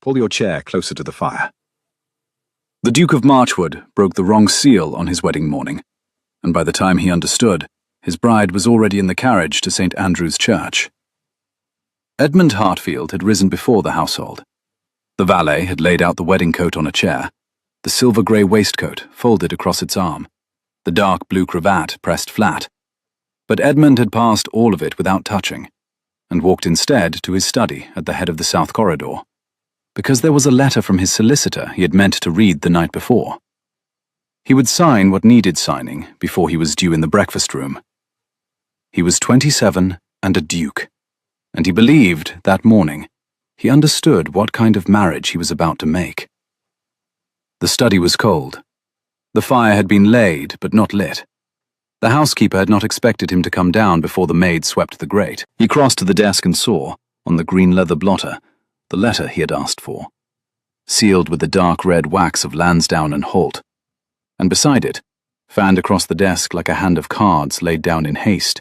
Pull your chair closer to the fire. The Duke of Marchwood broke the wrong seal on his wedding morning, and by the time he understood, his bride was already in the carriage to St. Andrew's Church. Edmund Hartfield had risen before the household. The valet had laid out the wedding coat on a chair, the silver-grey waistcoat folded across its arm, the dark blue cravat pressed flat. But Edmund had passed all of it without touching, and walked instead to his study at the head of the south corridor, because there was a letter from his solicitor he had meant to read the night before. He would sign what needed signing before he was due in the breakfast room. He was 27 and a duke, and he believed, that morning, he understood what kind of marriage he was about to make. The study was cold. The fire had been laid but not lit. The housekeeper had not expected him to come down before the maid swept the grate. He crossed to the desk and saw, on the green leather blotter, the letter he had asked for, sealed with the dark red wax of Lansdowne and Holt, and beside it, fanned across the desk like a hand of cards laid down in haste,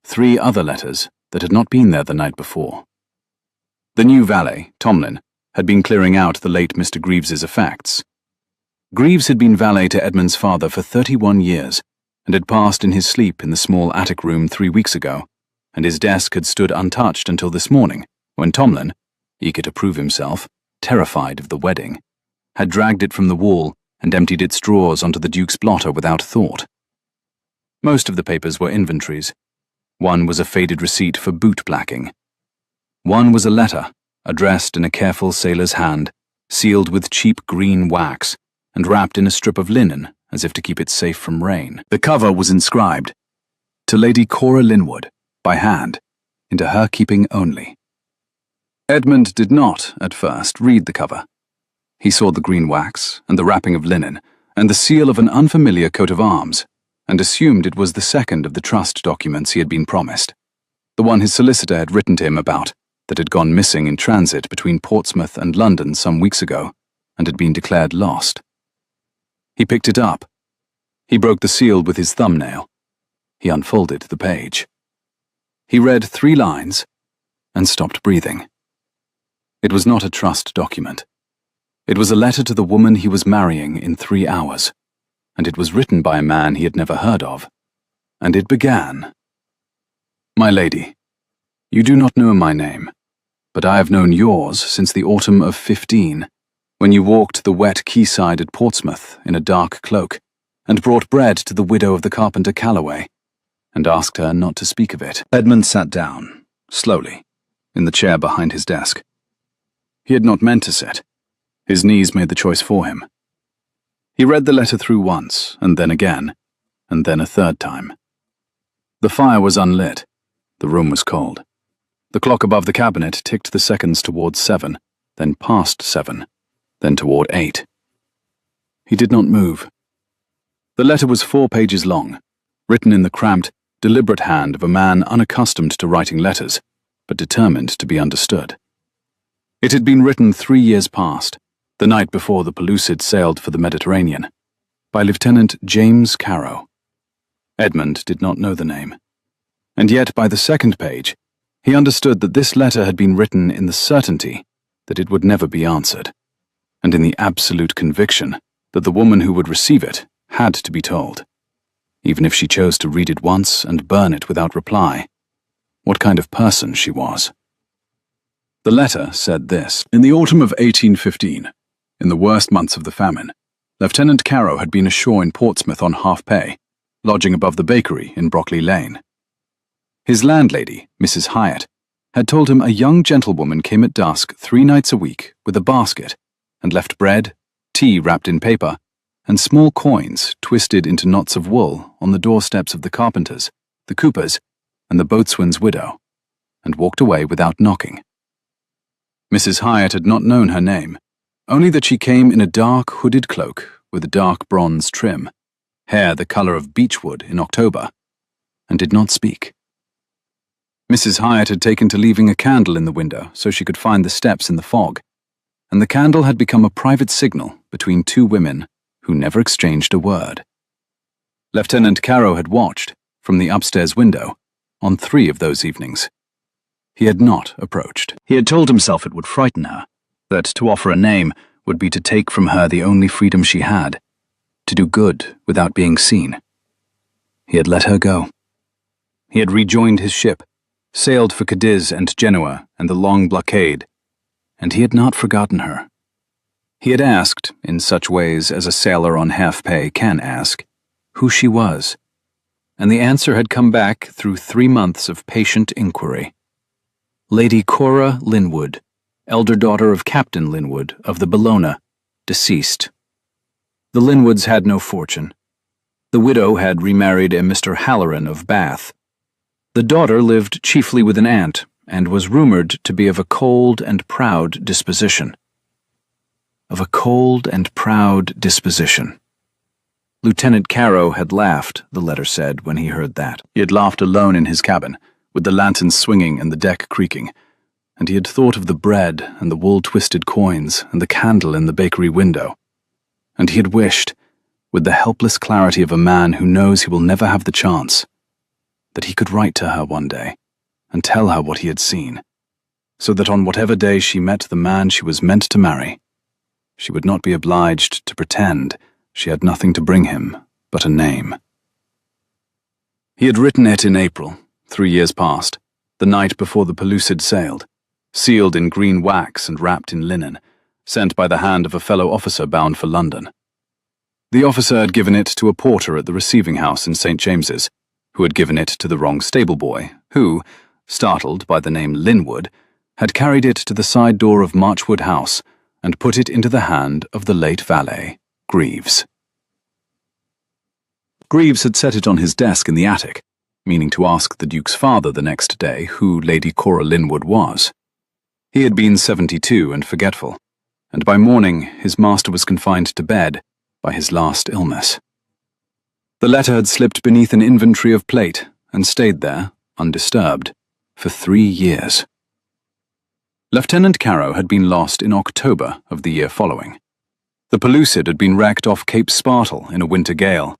3 other letters that had not been there the night before. The new valet, Tomlin, had been clearing out the late Mr. Greaves's effects. Greaves had been valet to Edmund's father for 31 years, and had passed in his sleep in the small attic room 3 weeks ago, and his desk had stood untouched until this morning, when Tomlin, eager to prove himself, terrified of the wedding, had dragged it from the wall and emptied its drawers onto the Duke's blotter without thought. Most of the papers were inventories. One was a faded receipt for boot blacking. One was a letter, addressed in a careful sailor's hand, sealed with cheap green wax, and wrapped in a strip of linen, as if to keep it safe from rain. The cover was inscribed, "To Lady Cora Linwood, by hand, into her keeping only." Edmund did not, at first, read the cover. He saw the green wax, and the wrapping of linen, and the seal of an unfamiliar coat of arms, and assumed it was the second of the trust documents he had been promised, the one his solicitor had written to him about, that had gone missing in transit between Portsmouth and London some weeks ago, and had been declared lost. He picked it up. He broke the seal with his thumbnail. He unfolded the page. He read 3 lines, and stopped breathing. It was not a trust document. It was a letter to the woman he was marrying in 3 hours, and it was written by a man he had never heard of. And it began, "My lady, you do not know my name, but I have known yours since the autumn of 15, when you walked the wet quayside at Portsmouth in a dark cloak, and brought bread to the widow of the carpenter Calloway, and asked her not to speak of it." Edmund sat down, slowly, in the chair behind his desk. He had not meant to sit. His knees made the choice for him. He read the letter through once, and then again, and then a third time. The fire was unlit. The room was cold. The clock above the cabinet ticked the seconds towards 7, then past 7, then toward 8. He did not move. The letter was 4 pages long, written in the cramped, deliberate hand of a man unaccustomed to writing letters, but determined to be understood. It had been written 3 years past, the night before the Pellucid sailed for the Mediterranean, by Lieutenant James Carow. Edmund did not know the name, and yet by the second page, he understood that this letter had been written in the certainty that it would never be answered, and in the absolute conviction that the woman who would receive it had to be told, even if she chose to read it once and burn it without reply, what kind of person she was. The letter said this: "In the autumn of 1815, in the worst months of the famine, Lieutenant Carow had been ashore in Portsmouth on half pay, lodging above the bakery in Brockley Lane. His landlady, Mrs. Hyatt, had told him a young gentlewoman came at dusk 3 nights a week with a basket, and left bread, tea wrapped in paper, and small coins twisted into knots of wool on the doorsteps of the carpenters, the coopers, and the boatswain's widow, and walked away without knocking. Mrs. Hyatt had not known her name, only that she came in a dark hooded cloak with a dark bronze trim, hair the colour of beechwood in October, and did not speak. Mrs. Hyatt had taken to leaving a candle in the window so she could find the steps in the fog, and the candle had become a private signal between 2 women who never exchanged a word. Lieutenant Carow had watched, from the upstairs window, on 3 of those evenings. He had not approached. He had told himself it would frighten her, that to offer a name would be to take from her the only freedom she had, to do good without being seen. He had let her go. He had rejoined his ship, sailed for Cadiz and Genoa and the long blockade, and he had not forgotten her. He had asked, in such ways as a sailor on half-pay can ask, who she was, and the answer had come back through 3 months of patient inquiry. Lady Cora Linwood, elder daughter of Captain Linwood of the Bellona, deceased. The Linwoods had no fortune. The widow had remarried a Mr. Halloran of Bath. The daughter lived chiefly with an aunt, and was rumored to be of a cold and proud disposition. Of a cold and proud disposition. Lieutenant Caro had laughed, the letter said, when he heard that. He had laughed alone in his cabin, with the lanterns swinging and the deck creaking, and he had thought of the bread and the wool-twisted coins and the candle in the bakery window, and he had wished, with the helpless clarity of a man who knows he will never have the chance, that he could write to her one day and tell her what he had seen, so that on whatever day she met the man she was meant to marry, she would not be obliged to pretend she had nothing to bring him but a name. He had written it in April, 3 years past, the night before the Pellucid sailed, sealed in green wax and wrapped in linen, sent by the hand of a fellow officer bound for London. The officer had given it to a porter at the receiving house in St. James's, who had given it to the wrong stable boy, who, startled by the name Linwood, had carried it to the side door of Marchwood House and put it into the hand of the late valet, Greaves. Greaves had set it on his desk in the attic, meaning to ask the Duke's father the next day who Lady Cora Linwood was. He had been 72 and forgetful, and by morning his master was confined to bed by his last illness. The letter had slipped beneath an inventory of plate and stayed there, undisturbed, for 3 years. Lieutenant Caro had been lost in October of the year following. The Pellucid had been wrecked off Cape Spartel in a winter gale.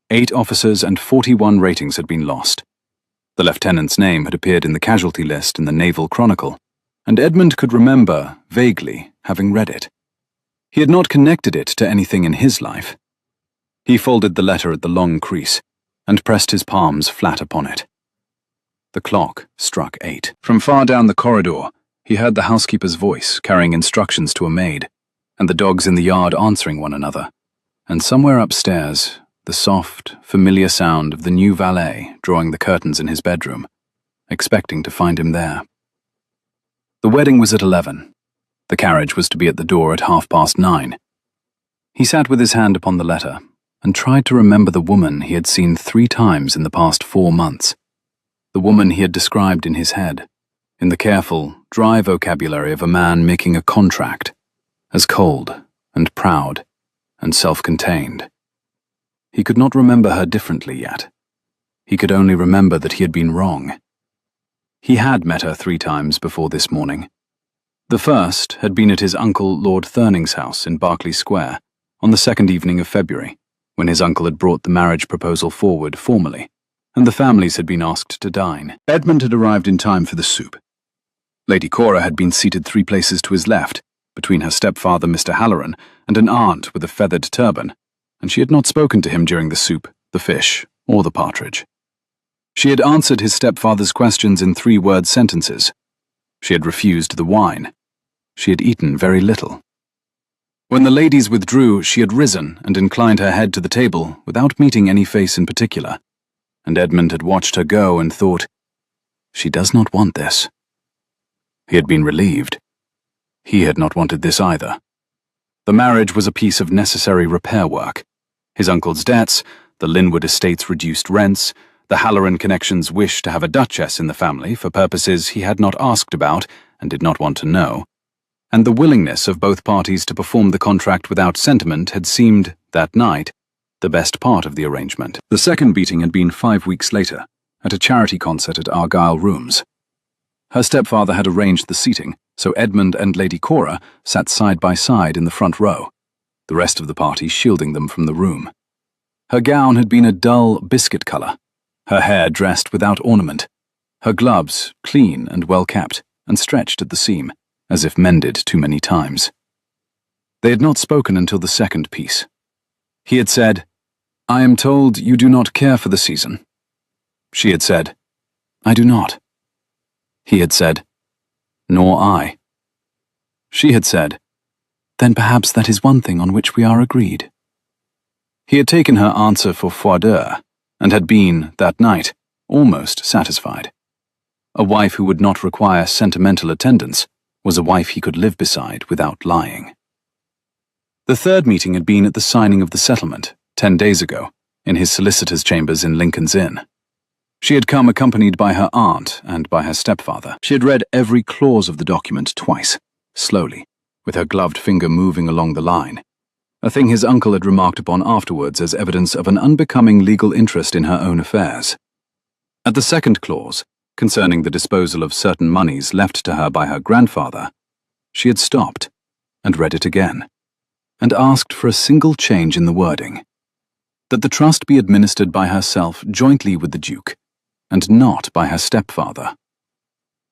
8 officers and 41 ratings had been lost. The lieutenant's name had appeared in the casualty list in the Naval Chronicle, and Edmund could remember, vaguely, having read it. He had not connected it to anything in his life. He folded the letter at the long crease, and pressed his palms flat upon it. The clock struck 8. From far down the corridor, he heard the housekeeper's voice carrying instructions to a maid, and the dogs in the yard answering one another, and somewhere upstairs, the soft, familiar sound of the new valet drawing the curtains in his bedroom, expecting to find him there. The wedding was at 11. The carriage was to be at the door at 9:30. He sat with his hand upon the letter, and tried to remember the woman he had seen 3 times in the past 4 months, the woman he had described in his head, in the careful, dry vocabulary of a man making a contract, as cold and proud and self-contained. He could not remember her differently yet. He could only remember that he had been wrong. He had met her 3 times before this morning. The first had been at his uncle Lord Thurning's house in Berkeley Square on the 2nd evening of February, when his uncle had brought the marriage proposal forward formally, and the families had been asked to dine. Edmund had arrived in time for the soup. Lady Cora had been seated 3 places to his left, between her stepfather Mr. Halloran and an aunt with a feathered turban, and she had not spoken to him during the soup, the fish, or the partridge. She had answered his stepfather's questions in 3-word sentences. She had refused the wine. She had eaten very little. When the ladies withdrew, she had risen and inclined her head to the table without meeting any face in particular, and Edmund had watched her go and thought, "She does not want this." He had been relieved. He had not wanted this either. The marriage was a piece of necessary repair work. His uncle's debts, the Linwood estate's reduced rents, the Halloran connection's wish to have a duchess in the family for purposes he had not asked about and did not want to know, and the willingness of both parties to perform the contract without sentiment had seemed, that night, the best part of the arrangement. The second beating had been 5 weeks later, at a charity concert at Argyle Rooms. Her stepfather had arranged the seating, so Edmund and Lady Cora sat side by side in the front row, the rest of the party shielding them from the room. Her gown had been a dull biscuit colour, her hair dressed without ornament, her gloves clean and well kept, and stretched at the seam, as if mended too many times. They had not spoken until the second piece. He had said, "I am told you do not care for the season." She had said, "I do not." He had said, "Nor I." She had said, "Then perhaps that is one thing on which we are agreed." He had taken her answer for foi d'oeil, and had been, that night, almost satisfied. A wife who would not require sentimental attendance was a wife he could live beside without lying. The third meeting had been at the signing of the settlement, 10 days ago, in his solicitor's chambers in Lincoln's Inn. She had come accompanied by her aunt and by her stepfather. She had read every clause of the document twice, slowly, with her gloved finger moving along the line, a thing his uncle had remarked upon afterwards as evidence of an unbecoming legal interest in her own affairs. At the second clause, concerning the disposal of certain moneys left to her by her grandfather, she had stopped and read it again, and asked for a single change in the wording, that the trust be administered by herself jointly with the Duke, and not by her stepfather.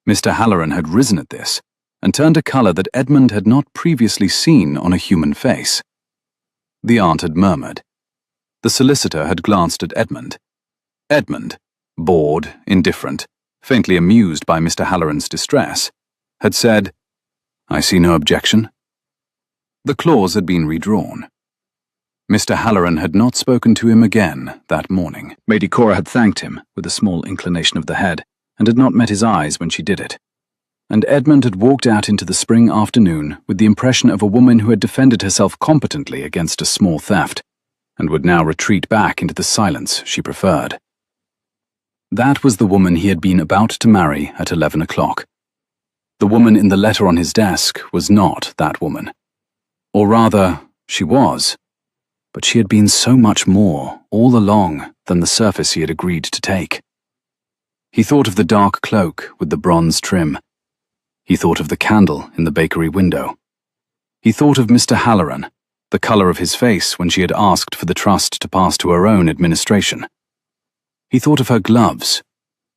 Mr. Halloran had risen at this, and turned a colour that Edmund had not previously seen on a human face. The aunt had murmured. The solicitor had glanced at Edmund. Edmund, bored, indifferent, faintly amused by Mr. Halloran's distress, had said, "I see no objection." The clause had been redrawn. Mr. Halloran had not spoken to him again that morning. Lady Cora had thanked him with a small inclination of the head, and had not met his eyes when she did it. And Edmund had walked out into the spring afternoon with the impression of a woman who had defended herself competently against a small theft, and would now retreat back into the silence she preferred. That was the woman he had been about to marry at 11 o'clock. The woman in the letter on his desk was not that woman. Or rather, she was, but she had been so much more all along than the surface he had agreed to take. He thought of the dark cloak with the bronze trim. He thought of the candle in the bakery window. He thought of Mr. Halloran, the colour of his face when she had asked for the trust to pass to her own administration. He thought of her gloves,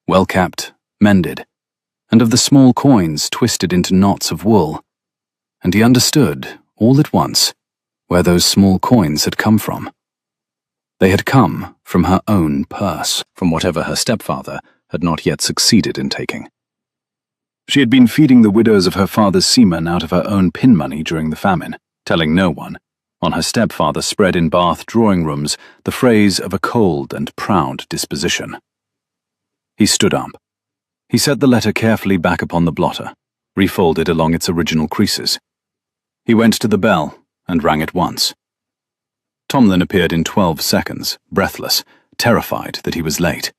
well-kept, mended, and of the small coins twisted into knots of wool, and he understood, all at once, where those small coins had come from. They had come from her own purse, from whatever her stepfather had not yet succeeded in taking. She had been feeding the widows of her father's seamen out of her own pin money during the famine, telling no one, on her stepfather spread in Bath drawing rooms, the phrase of a cold and proud disposition. He stood up. He set the letter carefully back upon the blotter, refolded along its original creases. He went to the bell and rang it once. Tomlin appeared in 12 seconds, breathless, terrified that he was late.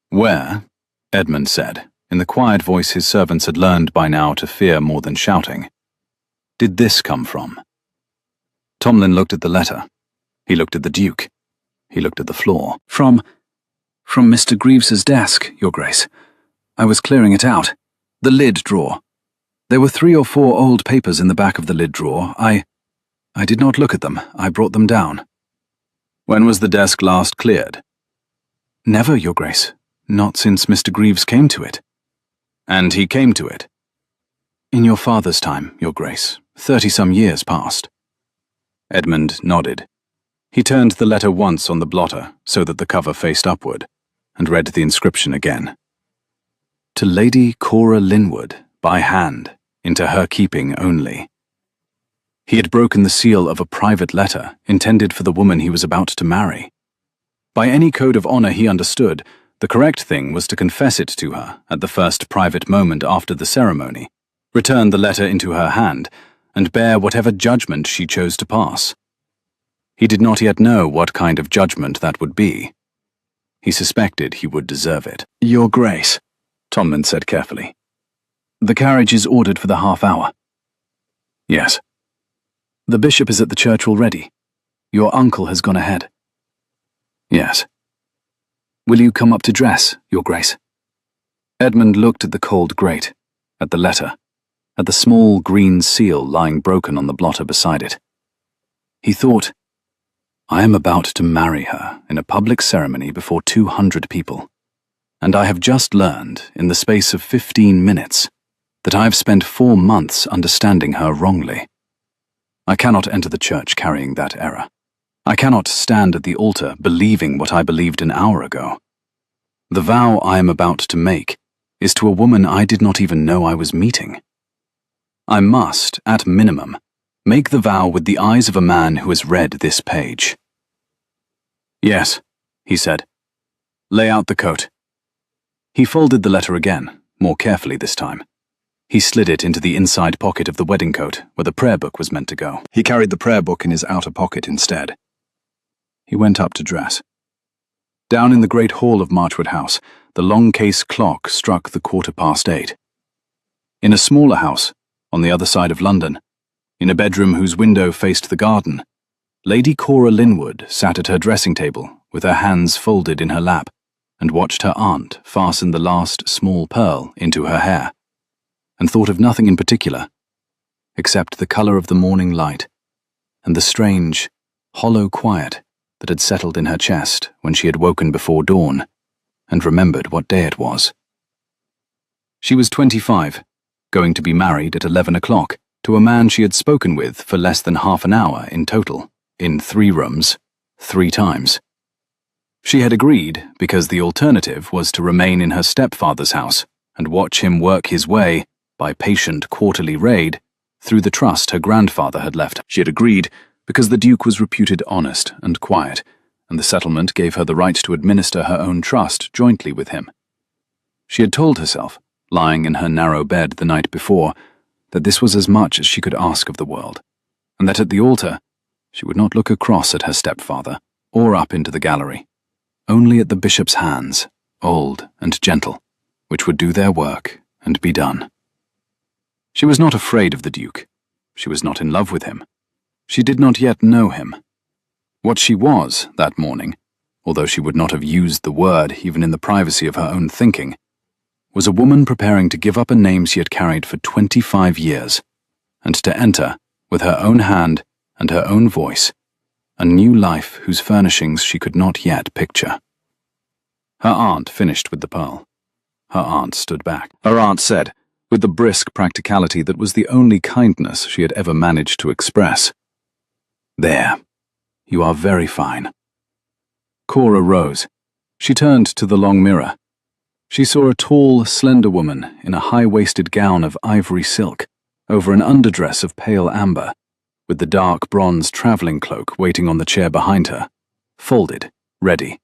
"Where," Edmund said, in the quiet voice his servants had learned by now to fear more than shouting, "did this come from?" Tomlin looked at the letter. He looked at the Duke. He looked at the floor. From Mr. Greaves's desk, Your Grace. I was clearing it out. The lid drawer. There were 3 or 4 old papers in the back of the lid drawer. I did not look at them. I brought them down." "When was the desk last cleared?" "Never, Your Grace. Not since Mr. Greaves came to it." "And he came to it?" "In your father's time, Your Grace. 30-some years past." Edmund nodded. He turned the letter once on the blotter so that the cover faced upward, and read the inscription again. "To Lady Cora Linwood, by hand, into her keeping only." He had broken the seal of a private letter intended for the woman he was about to marry. By any code of honor he understood, the correct thing was to confess it to her at the first private moment after the ceremony, return the letter into her hand, and bear whatever judgment she chose to pass. He did not yet know what kind of judgment that would be. He suspected he would deserve it. "Your Grace," Tomlin said carefully. "The carriage is ordered for the half-hour." "Yes." "The bishop is at the church already. Your uncle has gone ahead." "Yes." "Will you come up to dress, Your Grace?" Edmund looked at the cold grate, at the letter, at the small green seal lying broken on the blotter beside it. He thought, "I am about to marry her in a public ceremony before 200 people, and I have just learned, in the space of 15 minutes, that I have spent 4 months understanding her wrongly. I cannot enter the church carrying that error. I cannot stand at the altar believing what I believed an hour ago. The vow I am about to make is to a woman I did not even know I was meeting. I must, at minimum, make the vow with the eyes of a man who has read this page. Yes, he said. Lay out the coat. He folded the letter again, more carefully this time. He slid it into the inside pocket of the wedding coat, where the prayer book was meant to go. He carried the prayer book in his outer pocket instead. He went up to dress. Down in the great hall of Marchwood House, the long case clock struck the 8:15. In a smaller house, on the other side of London, in a bedroom whose window faced the garden, Lady Cora Linwood sat at her dressing table with her hands folded in her lap and watched her aunt fasten the last small pearl into her hair, and thought of nothing in particular, except the colour of the morning light and the strange, hollow quiet that had settled in her chest when she had woken before dawn and remembered what day it was. She was 25, going to be married at 11 o'clock to a man she had spoken with for less than half an hour in total, in 3 rooms, 3 times. She had agreed because the alternative was to remain in her stepfather's house and watch him work his way, by patient quarterly raid, through the trust her grandfather had left her. She had agreed because the Duke was reputed honest and quiet, and the settlement gave her the right to administer her own trust jointly with him. She had told herself, lying in her narrow bed the night before, that this was as much as she could ask of the world, and that at the altar she would not look across at her stepfather or up into the gallery, only at the bishop's hands, old and gentle, which would do their work and be done. She was not afraid of the Duke. She was not in love with him. She did not yet know him. What she was that morning, although she would not have used the word even in the privacy of her own thinking, was a woman preparing to give up a name she had carried for 25 years, and to enter, with her own hand and her own voice, a new life whose furnishings she could not yet picture. Her aunt finished with the pearl. Her aunt stood back. Her aunt said, with the brisk practicality that was the only kindness she had ever managed to express, "There, you are very fine." Cora rose. She turned to the long mirror. She saw a tall, slender woman in a high-waisted gown of ivory silk, over an underdress of pale amber, with the dark bronze travelling cloak waiting on the chair behind her, folded, ready.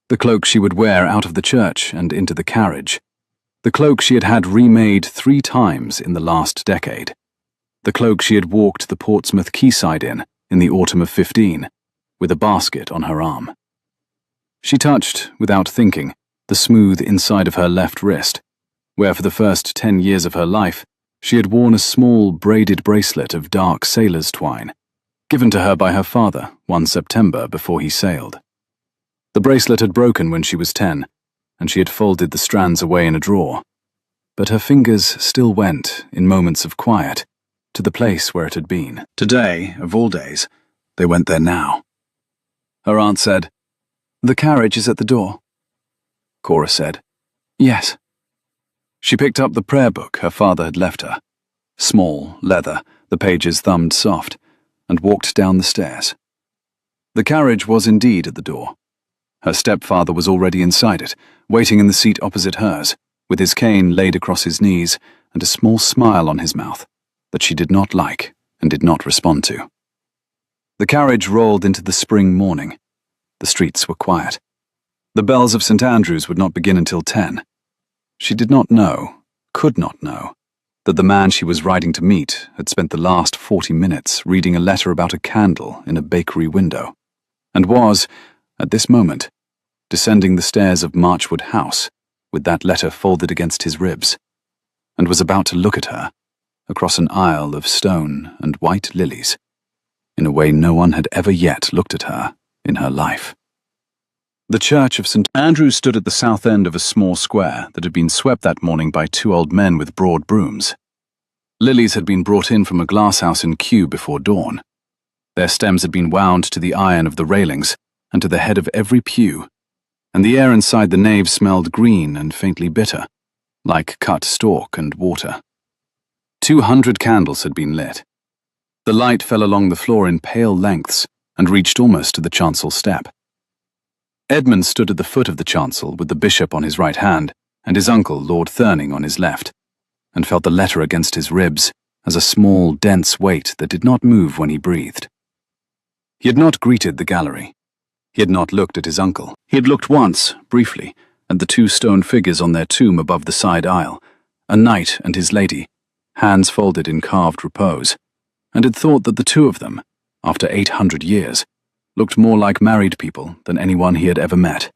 The cloak she would wear out of the church and into the carriage. The cloak she had had remade 3 times in the last decade. The cloak she had walked the Portsmouth quayside in the autumn of 15, with a basket on her arm. She touched, without thinking, the smooth inside of her left wrist, where for the first 10 years of her life she had worn a small braided bracelet of dark sailor's twine, given to her by her father one September before he sailed. The bracelet had broken when she was 10, and she had folded the strands away in a drawer, but her fingers still went, in moments of quiet, to the place where it had been. Today, of all days, they went there now. Her aunt said, "The carriage is at the door." Cora said, "Yes." She picked up the prayer book her father had left her, small, leather, the pages thumbed soft, and walked down the stairs. The carriage was indeed at the door. Her stepfather was already inside it, waiting in the seat opposite hers, with his cane laid across his knees and a small smile on his mouth that she did not like and did not respond to. The carriage rolled into the spring morning. The streets were quiet. The bells of St. Andrew's would not begin until 10. She did not know, could not know, that the man she was riding to meet had spent the last 40 minutes reading a letter about a candle in a bakery window, and was, at this moment, descending the stairs of Marchwood House with that letter folded against his ribs, and was about to look at her across an aisle of stone and white lilies in a way no one had ever yet looked at her in her life. The church of St. Andrew stood at the south end of a small square that had been swept that morning by 2 old men with broad brooms. Lilies had been brought in from a glasshouse in Kew before dawn. Their stems had been wound to the iron of the railings and to the head of every pew, and the air inside the nave smelled green and faintly bitter, like cut stalk and water. 200 candles had been lit. The light fell along the floor in pale lengths and reached almost to the chancel step. Edmund stood at the foot of the chancel with the bishop on his right hand and his uncle, Lord Thurning, on his left, and felt the letter against his ribs as a small, dense weight that did not move when he breathed. He had not greeted the gallery. He had not looked at his uncle. He had looked once, briefly, at the 2 stone figures on their tomb above the side aisle, a knight and his lady, hands folded in carved repose, and had thought that the 2 of them, after 800 years, looked more like married people than anyone he had ever met.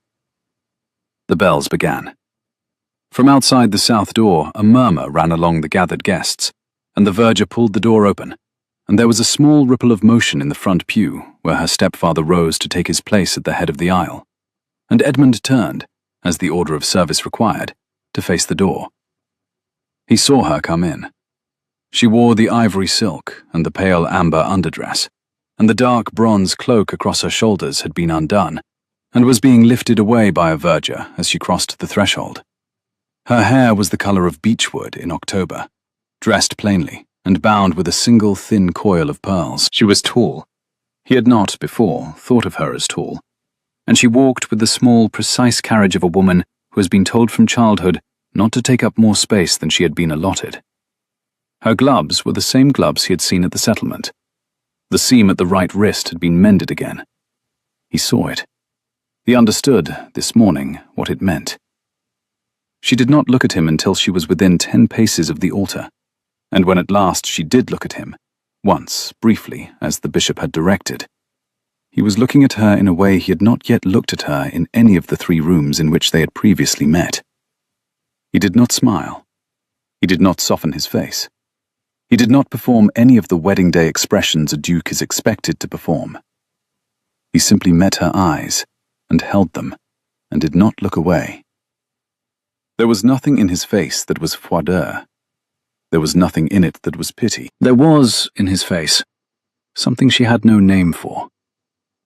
The bells began. From outside the south door, a murmur ran along the gathered guests, and the verger pulled the door open, and there was a small ripple of motion in the front pew where her stepfather rose to take his place at the head of the aisle, and Edmund turned, as the order of service required, to face the door. He saw her come in. She wore the ivory silk and the pale amber underdress, and the dark bronze cloak across her shoulders had been undone, and was being lifted away by a verger as she crossed the threshold. Her hair was the colour of beechwood in October, dressed plainly, and bound with a single thin coil of pearls. She was tall. He had not, before, thought of her as tall, and she walked with the small, precise carriage of a woman who has been told from childhood not to take up more space than she had been allotted. Her gloves were the same gloves he had seen at the settlement. The seam at the right wrist had been mended again. He saw it. He understood, this morning, what it meant. She did not look at him until she was within 10 paces of the altar, and when at last she did look at him, once, briefly, as the bishop had directed, he was looking at her in a way he had not yet looked at her in any of the 3 rooms in which they had previously met. He did not smile. He did not soften his face. He did not perform any of the wedding day expressions a duke is expected to perform. He simply met her eyes, and held them, and did not look away. There was nothing in his face that was froideur. There was nothing in it that was pity. There was, in his face, something she had no name for,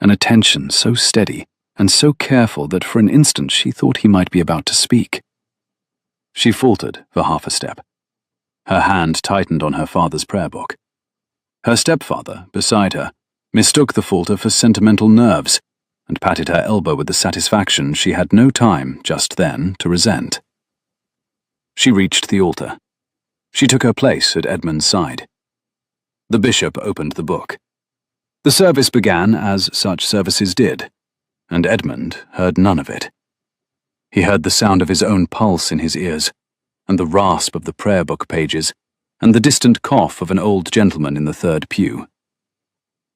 an attention so steady and so careful that for an instant she thought he might be about to speak. She faltered for half a step. Her hand tightened on her father's prayer book. Her stepfather, beside her, mistook the falter for sentimental nerves and patted her elbow with the satisfaction she had no time, just then, to resent. She reached the altar. She took her place at Edmund's side. The bishop opened the book. The service began as such services did, and Edmund heard none of it. He heard the sound of his own pulse in his ears, and the rasp of the prayer book pages, and the distant cough of an old gentleman in the 3rd pew.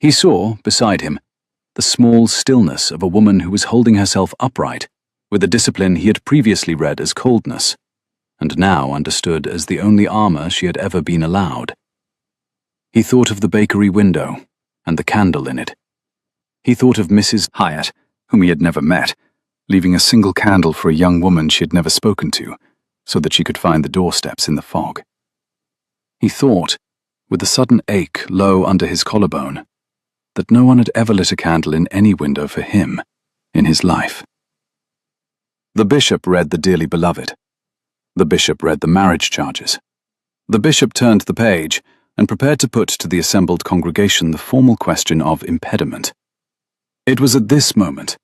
He saw, beside him, the small stillness of a woman who was holding herself upright with a discipline he had previously read as coldness, and now understood as the only armour she had ever been allowed. He thought of the bakery window, and the candle in it. He thought of Mrs. Hyatt, whom he had never met, leaving a single candle for a young woman she had never spoken to, so that she could find the doorsteps in the fog. He thought, with a sudden ache low under his collarbone, that no one had ever lit a candle in any window for him in his life. The bishop read the dearly beloved. The bishop read the marriage charges. The bishop turned the page and prepared to put to the assembled congregation the formal question of impediment. It was at this moment,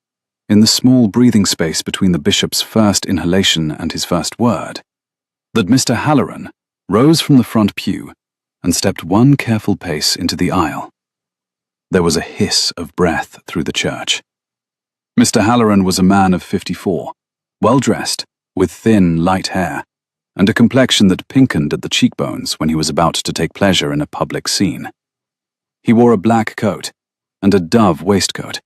in the small breathing space between the bishop's first inhalation and his first word, that Mr. Halloran rose from the front pew and stepped one careful pace into the aisle. There was a hiss of breath through the church. Mr. Halloran was a man of 54, well-dressed, with thin, light hair, and a complexion that pinkened at the cheekbones when he was about to take pleasure in a public scene. He wore a black coat, and a dove waistcoat,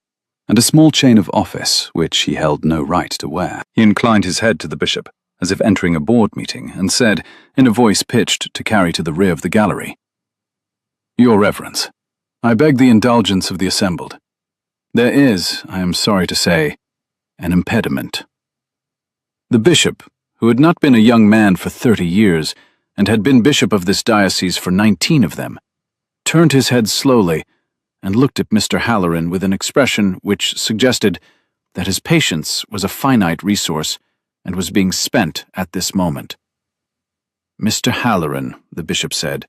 and a small chain of office which he held no right to wear. He inclined his head to the bishop, as if entering a board meeting, and said, in a voice pitched to carry to the rear of the gallery, "Your Reverence, I beg the indulgence of the assembled. There is, I am sorry to say, an impediment." The bishop, who had not been a young man for 30 years, and had been bishop of this diocese for 19 of them, turned his head slowly and looked at Mr. Halloran with an expression which suggested that his patience was a finite resource and was being spent at this moment. Mr. Halloran, the bishop said,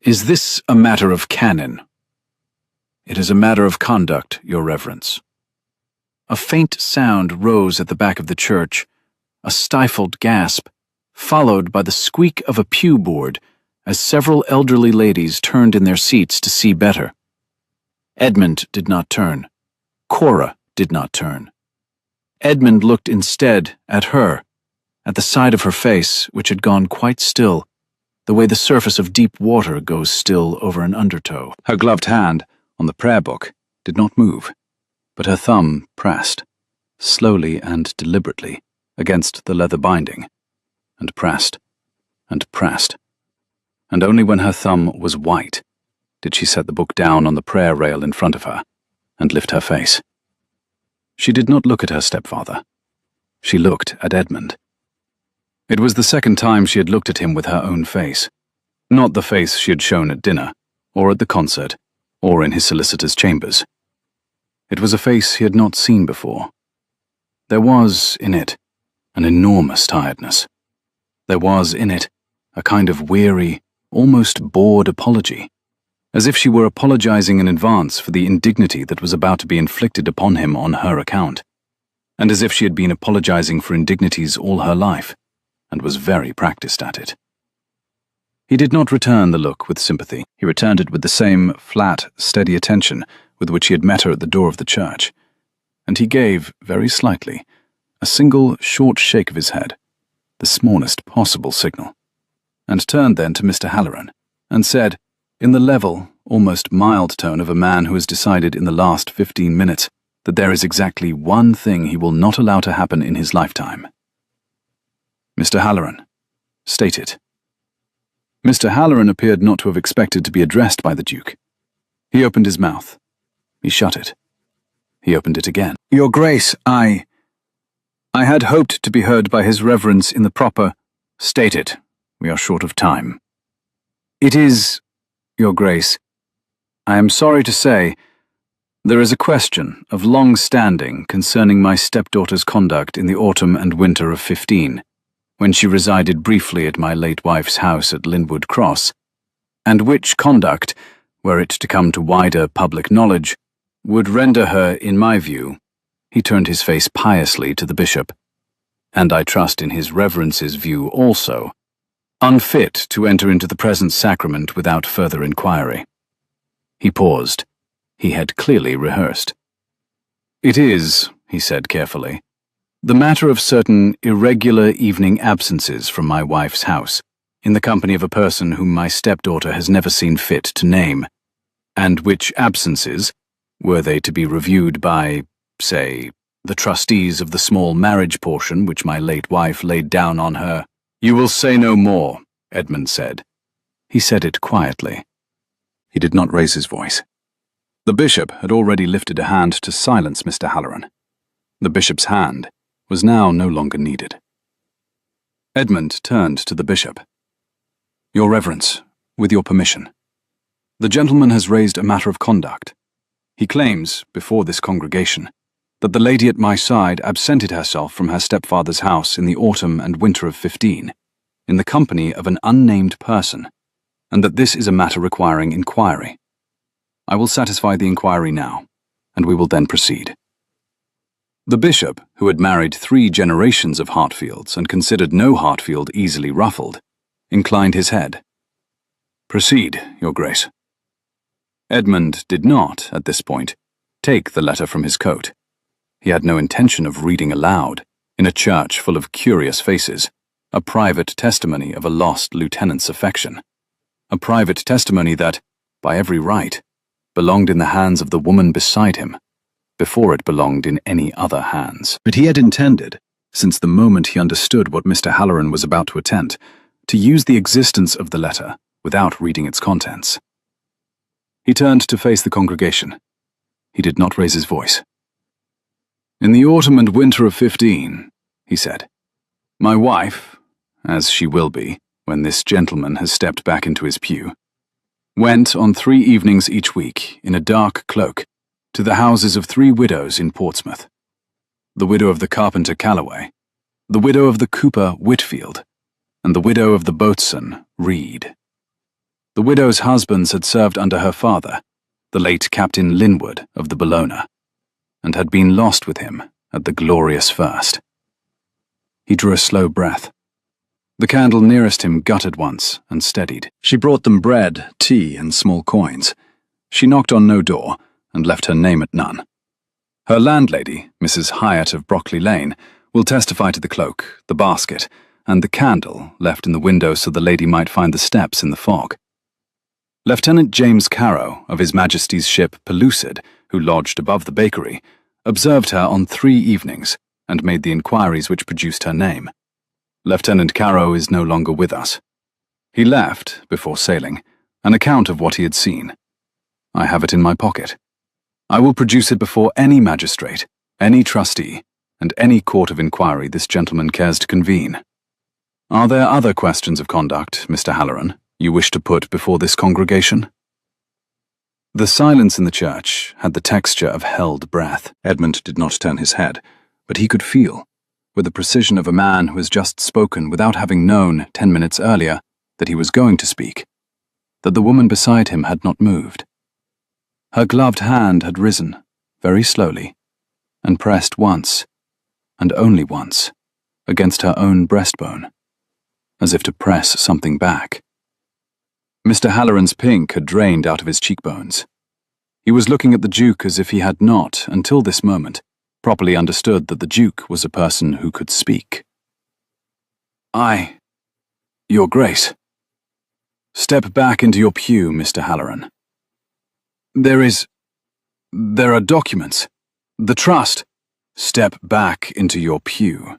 is this a matter of canon? It is a matter of conduct, your reverence. A faint sound rose at the back of the church, a stifled gasp, followed by the squeak of a pew board as several elderly ladies turned in their seats to see better. Edmund did not turn. Cora did not turn. Edmund looked instead at her, at the side of her face, which had gone quite still, the way the surface of deep water goes still over an undertow. Her gloved hand, on the prayer book, did not move, but her thumb pressed, slowly and deliberately, against the leather binding, and pressed, and pressed. And only when her thumb was white did she set the book down on the prayer rail in front of her and lift her face. She did not look at her stepfather. She looked at Edmund. It was the second time she had looked at him with her own face, not the face she had shown at dinner, or at the concert, or in his solicitor's chambers. It was a face he had not seen before. There was in it an enormous tiredness. There was in it a kind of weary, almost bored apology, as if she were apologizing in advance for the indignity that was about to be inflicted upon him on her account, and as if she had been apologizing for indignities all her life, and was very practiced at it. He did not return the look with sympathy. He returned it with the same flat, steady attention with which he had met her at the door of the church, and he gave, very slightly, a single short shake of his head, the smallest possible signal, and turned then to Mr. Halloran, and said, in the level, almost mild tone of a man who has decided in the last 15 minutes that there is exactly one thing he will not allow to happen in his lifetime. Mr. Halloran, state it. Mr. Halloran appeared not to have expected to be addressed by the Duke. He opened his mouth. He shut it. He opened it again. Your Grace, I had hoped to be heard by His Reverence in the proper— State it. We are short of time. It is, Your Grace, I am sorry to say, there is a question of long standing concerning my stepdaughter's conduct in the autumn and winter of 15, when she resided briefly at my late wife's house at Linwood Cross, and which conduct, were it to come to wider public knowledge, would render her, in my view— he turned his face piously to the bishop, and I trust in his reverence's view also— unfit to enter into the present sacrament without further inquiry. He paused. He had clearly rehearsed. It is, he said carefully, the matter of certain irregular evening absences from my wife's house, in the company of a person whom my stepdaughter has never seen fit to name, and which absences, were they to be reviewed by, say, the trustees of the small marriage portion which my late wife laid down on her— You will say no more, Edmund said. He said it quietly. He did not raise his voice. The bishop had already lifted a hand to silence Mr. Halloran. The bishop's hand was now no longer needed. Edmund turned to the bishop. Your Reverence, with your permission, the gentleman has raised a matter of conduct. He claims, before this congregation, that the lady at my side absented herself from her stepfather's house in the autumn and winter of 15, in the company of an unnamed person, and that this is a matter requiring inquiry. I will satisfy the inquiry now, and we will then proceed. The bishop, who had married 3 generations of Hartfields and considered no Hartfield easily ruffled, inclined his head. Proceed, Your Grace. Edmund did not, at this point, take the letter from his coat. He had no intention of reading aloud, in a church full of curious faces, a private testimony of a lost lieutenant's affection, a private testimony that, by every right, belonged in the hands of the woman beside him, before it belonged in any other hands. But he had intended, since the moment he understood what Mr. Halloran was about to attempt, to use the existence of the letter without reading its contents. He turned to face the congregation. He did not raise his voice. In the autumn and winter of 15, he said, my wife, as she will be when this gentleman has stepped back into his pew, went on 3 evenings each week in a dark cloak to the houses of 3 widows in Portsmouth, the widow of the carpenter Calloway, the widow of the cooper Whitfield, and the widow of the boatswain, Reed. The widow's husbands had served under her father, the late Captain Linwood of the Bellona, and had been lost with him at the Glorious First. He drew a slow breath. The candle nearest him guttered once and steadied. She brought them bread, tea, and small coins. She knocked on no door and left her name at none. Her landlady, Mrs. Hyatt of Brockley Lane, will testify to the cloak, the basket, and the candle left in the window so the lady might find the steps in the fog. Lieutenant James Carrow of His Majesty's ship Pellucid, who lodged above the bakery, observed her on 3 evenings and made the inquiries which produced her name. Lieutenant Carrow is no longer with us. He left, before sailing, an account of what he had seen. I have it in my pocket. I will produce it before any magistrate, any trustee, and any court of inquiry this gentleman cares to convene. Are there other questions of conduct, Mr. Halloran, you wish to put before this congregation? The silence in the church had the texture of held breath. Edmund did not turn his head, but he could feel, with the precision of a man who has just spoken without having known 10 minutes earlier that he was going to speak, that the woman beside him had not moved. Her gloved hand had risen, very slowly, and pressed once, and only once, against her own breastbone, as if to press something back. Mr. Halloran's pink had drained out of his cheekbones. He was looking at the Duke as if he had not, until this moment, properly understood that the Duke was a person who could speak. Your Grace. Step back into your pew, Mr. Halloran. There are documents. The trust. Step back into your pew.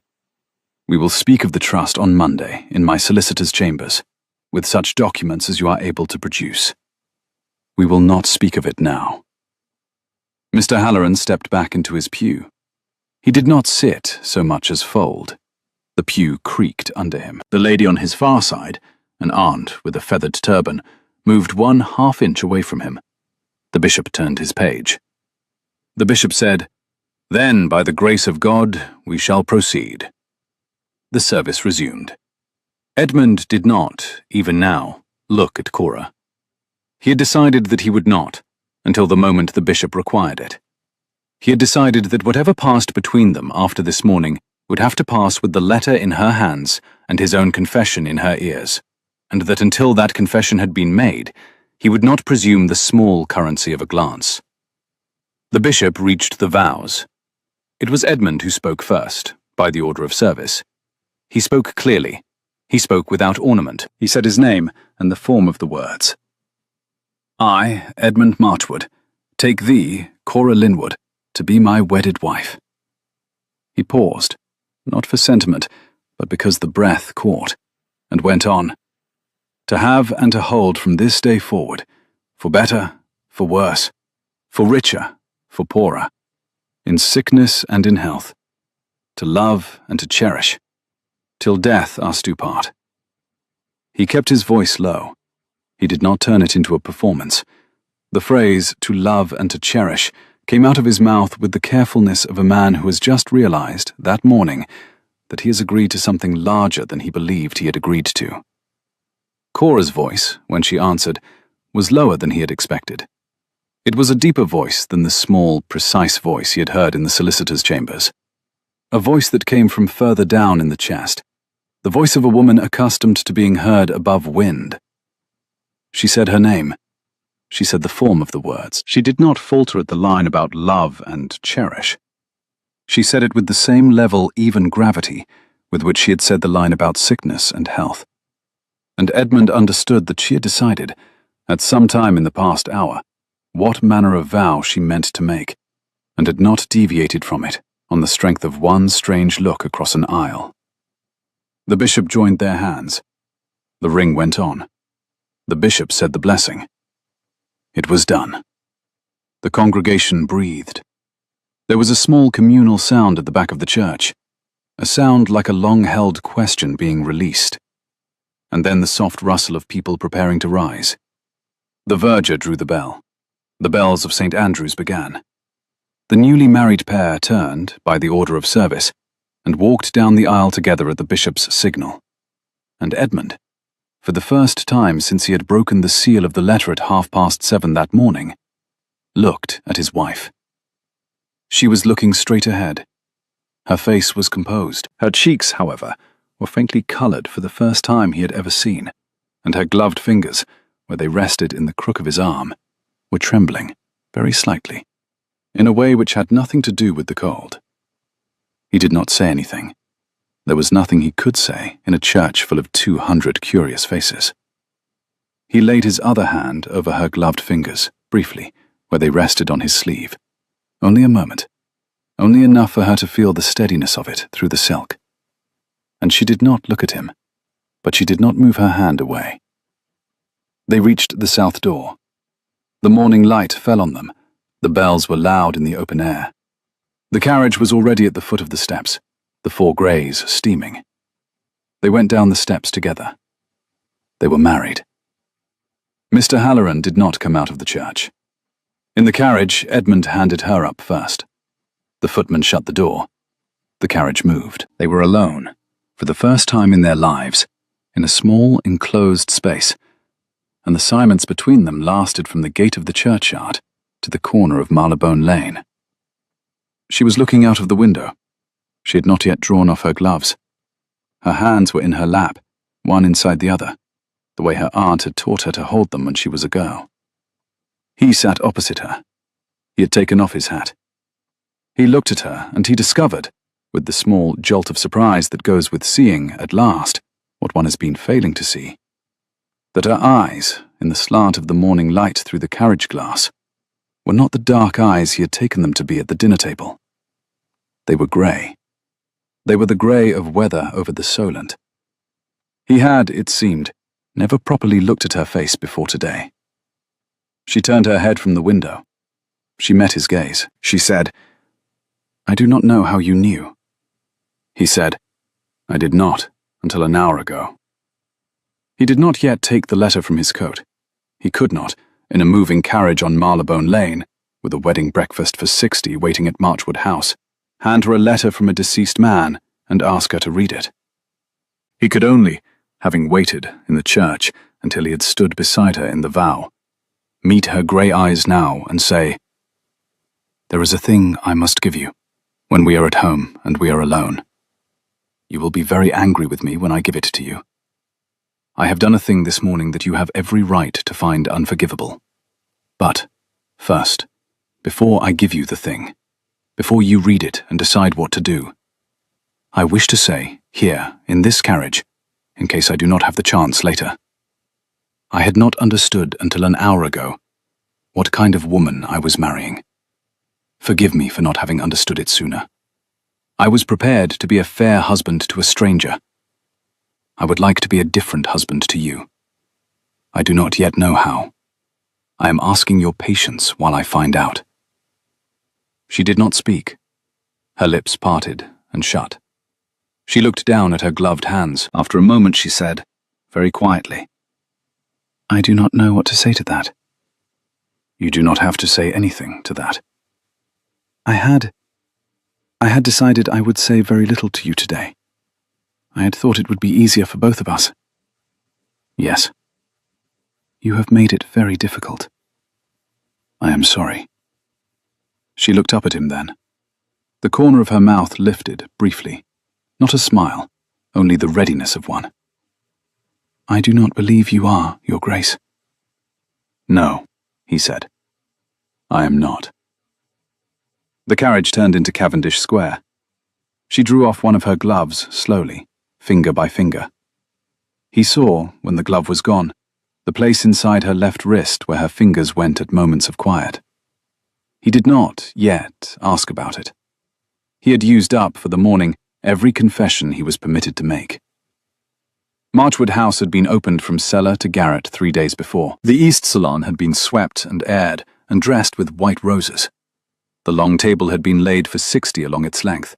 We will speak of the trust on Monday in my solicitor's chambers, with such documents as you are able to produce. We will not speak of it now. Mr. Halloran stepped back into his pew. He did not sit so much as fold. The pew creaked under him. The lady on his far side, an aunt with a feathered turban, moved 1/2 inch away from him. The bishop turned his page. The bishop said, "Then, by the grace of God, we shall proceed." The service resumed. Edmund did not, even now, look at Cora. He had decided that he would not, until the moment the bishop required it. He had decided that whatever passed between them after this morning would have to pass with the letter in her hands and his own confession in her ears, and that until that confession had been made, he would not presume the small currency of a glance. The bishop reached the vows. It was Edmund who spoke first, by the order of service. He spoke clearly. He spoke without ornament. He said his name and the form of the words. I, Edmund Marchwood, take thee, Cora Linwood, to be my wedded wife. He paused, not for sentiment, but because the breath caught, and went on. To have and to hold from this day forward, for better, for worse, for richer, for poorer, in sickness and in health, to love and to cherish, till death us do part. He kept his voice low. He did not turn it into a performance. The phrase, to love and to cherish, came out of his mouth with the carefulness of a man who has just realized, that morning, that he has agreed to something larger than he believed he had agreed to. Cora's voice, when she answered, was lower than he had expected. It was a deeper voice than the small, precise voice he had heard in the solicitor's chambers. A voice that came from further down in the chest. The voice of a woman accustomed to being heard above wind. She said her name. She said the form of the words. She did not falter at the line about love and cherish. She said it with the same level, even gravity, with which she had said the line about sickness and health. And Edmund understood that she had decided, at some time in the past hour, what manner of vow she meant to make, and had not deviated from it on the strength of one strange look across an aisle. The bishop joined their hands. The ring went on. The bishop said the blessing. It was done. The congregation breathed. There was a small communal sound at the back of the church, a sound like a long-held question being released, and then the soft rustle of people preparing to rise. The verger drew the bell. The bells of St. Andrew's began. The newly married pair turned, by the order of service, and walked down the aisle together at the bishop's signal. and Edmund, for the first time since he had broken the seal of the letter at 7:30 that morning, looked at his wife. She was looking straight ahead. Her face was composed. Her cheeks, however, were faintly colored for the first time he had ever seen, and her gloved fingers, where they rested in the crook of his arm, were trembling, very slightly, in a way which had nothing to do with the cold. He did not say anything. There was nothing he could say in a church full of 200 curious faces. He laid his other hand over her gloved fingers, briefly, where they rested on his sleeve. Only a moment. Only enough for her to feel the steadiness of it through the silk. And she did not look at him, but she did not move her hand away. They reached the south door. The morning light fell on them. The bells were loud in the open air. The carriage was already at the foot of the steps, the 4 greys steaming. They went down the steps together. They were married. Mr. Halloran did not come out of the church. In the carriage, Edmund handed her up first. The footman shut the door. The carriage moved. They were alone, for the first time in their lives, in a small, enclosed space, and the silence between them lasted from the gate of the churchyard to the corner of Marylebone Lane. She was looking out of the window. She had not yet drawn off her gloves. Her hands were in her lap, one inside the other, the way her aunt had taught her to hold them when she was a girl. He sat opposite her. He had taken off his hat. He looked at her, and he discovered, with the small jolt of surprise that goes with seeing, at last, what one has been failing to see, that her eyes, in the slant of the morning light through the carriage glass, were not the dark eyes he had taken them to be at the dinner table. They were grey. They were the grey of weather over the Solent. He had, it seemed, never properly looked at her face before today. She turned her head from the window. She met his gaze. She said, "I do not know how you knew." He said, "I did not, until an hour ago." He did not yet take the letter from his coat. He could not, in a moving carriage on Marylebone Lane, with a wedding breakfast for 60 waiting at Marchwood House, hand her a letter from a deceased man and ask her to read it. He could only, having waited in the church until he had stood beside her in the vow, meet her grey eyes now and say, "There is a thing I must give you, when we are at home and we are alone. You will be very angry with me when I give it to you. I have done a thing this morning that you have every right to find unforgivable. But, first, before I give you the thing, before you read it and decide what to do, I wish to say, here, in this carriage, in case I do not have the chance later, I had not understood until an hour ago what kind of woman I was marrying. Forgive me for not having understood it sooner. I was prepared to be a fair husband to a stranger. I would like to be a different husband to you. I do not yet know how. I am asking your patience while I find out." She did not speak. Her lips parted and shut. She looked down at her gloved hands. After a moment she said, very quietly, "I do not know what to say to that." "You do not have to say anything to that." I had decided I would say very little to you today. I had thought it would be easier for both of us." "Yes." "You have made it very difficult." "I am sorry." She looked up at him then. The corner of her mouth lifted, briefly. Not a smile, only the readiness of one. "I do not believe you are, Your Grace." "No," he said. "I am not." The carriage turned into Cavendish Square. She drew off one of her gloves slowly, finger by finger. He saw, when the glove was gone, the place inside her left wrist where her fingers went at moments of quiet. He did not, yet, ask about it. He had used up, for the morning, every confession he was permitted to make. Marchwood House had been opened from cellar to garret 3 days before. The east salon had been swept and aired and dressed with white roses. The long table had been laid for 60 along its length.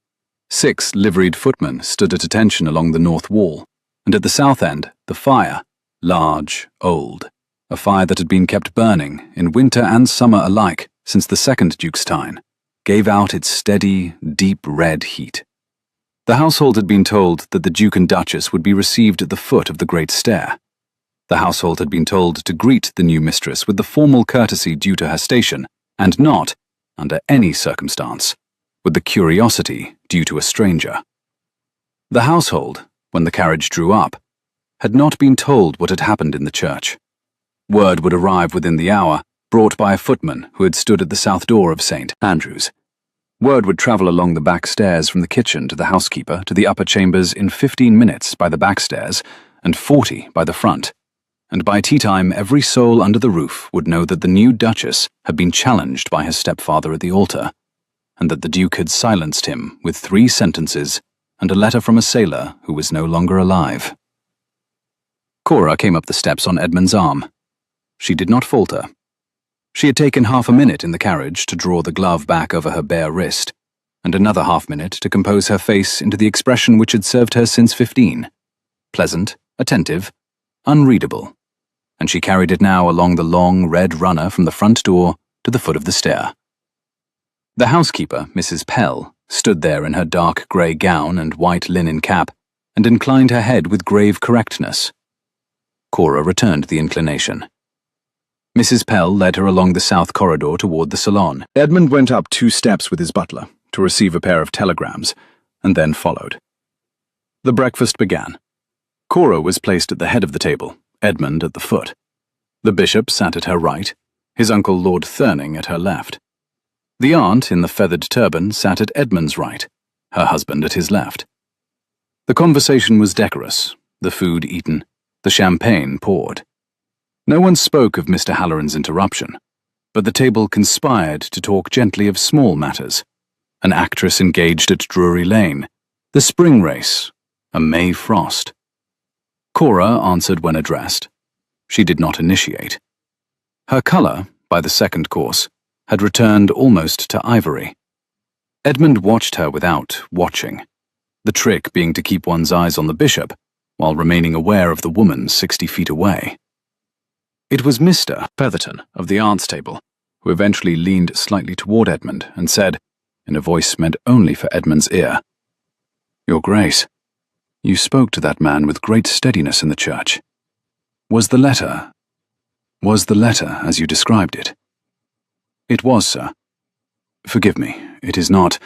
6 liveried footmen stood at attention along the north wall, and at the south end, the fire, large, old, a fire that had been kept burning, in winter and summer alike, since the second Duke's time, gave out its steady, deep red heat. The household had been told that the Duke and Duchess would be received at the foot of the great stair. The household had been told to greet the new mistress with the formal courtesy due to her station, and not, under any circumstance, with the curiosity due to a stranger. The household, when the carriage drew up, had not been told what had happened in the church. Word would arrive within the hour, brought by a footman who had stood at the south door of St. Andrew's. Word would travel along the back stairs from the kitchen to the housekeeper to the upper chambers in 15 minutes by the back stairs and 40 by the front, and by tea-time every soul under the roof would know that the new Duchess had been challenged by her stepfather at the altar, and that the Duke had silenced him with 3 sentences and a letter from a sailor who was no longer alive. Cora came up the steps on Edmund's arm. She did not falter. She had taken half a minute in the carriage to draw the glove back over her bare wrist, and another half-minute to compose her face into the expression which had served her since 15. Pleasant, attentive, unreadable, and she carried it now along the long red runner from the front door to the foot of the stair. The housekeeper, Mrs. Pell, stood there in her dark grey gown and white linen cap, and inclined her head with grave correctness. Cora returned the inclination. Mrs. Pell led her along the south corridor toward the salon. Edmund went up 2 steps with his butler to receive a pair of telegrams, and then followed. The breakfast began. Cora was placed at the head of the table, Edmund at the foot. The bishop sat at her right, his uncle Lord Thurning at her left. The aunt in the feathered turban sat at Edmund's right, her husband at his left. The conversation was decorous, the food eaten, the champagne poured. No one spoke of Mr. Halloran's interruption, but the table conspired to talk gently of small matters: an actress engaged at Drury Lane, the spring race, a May frost. Cora answered when addressed. She did not initiate. Her colour, by the second course, had returned almost to ivory. Edmund watched her without watching, the trick being to keep one's eyes on the bishop while remaining aware of the woman 60 feet away. It was Mr. Petherton of the aunt's table who eventually leaned slightly toward Edmund and said, in a voice meant only for Edmund's ear, "Your Grace, you spoke to that man with great steadiness in the church. Was the letter as you described it?" "It was, sir. Forgive me, it is not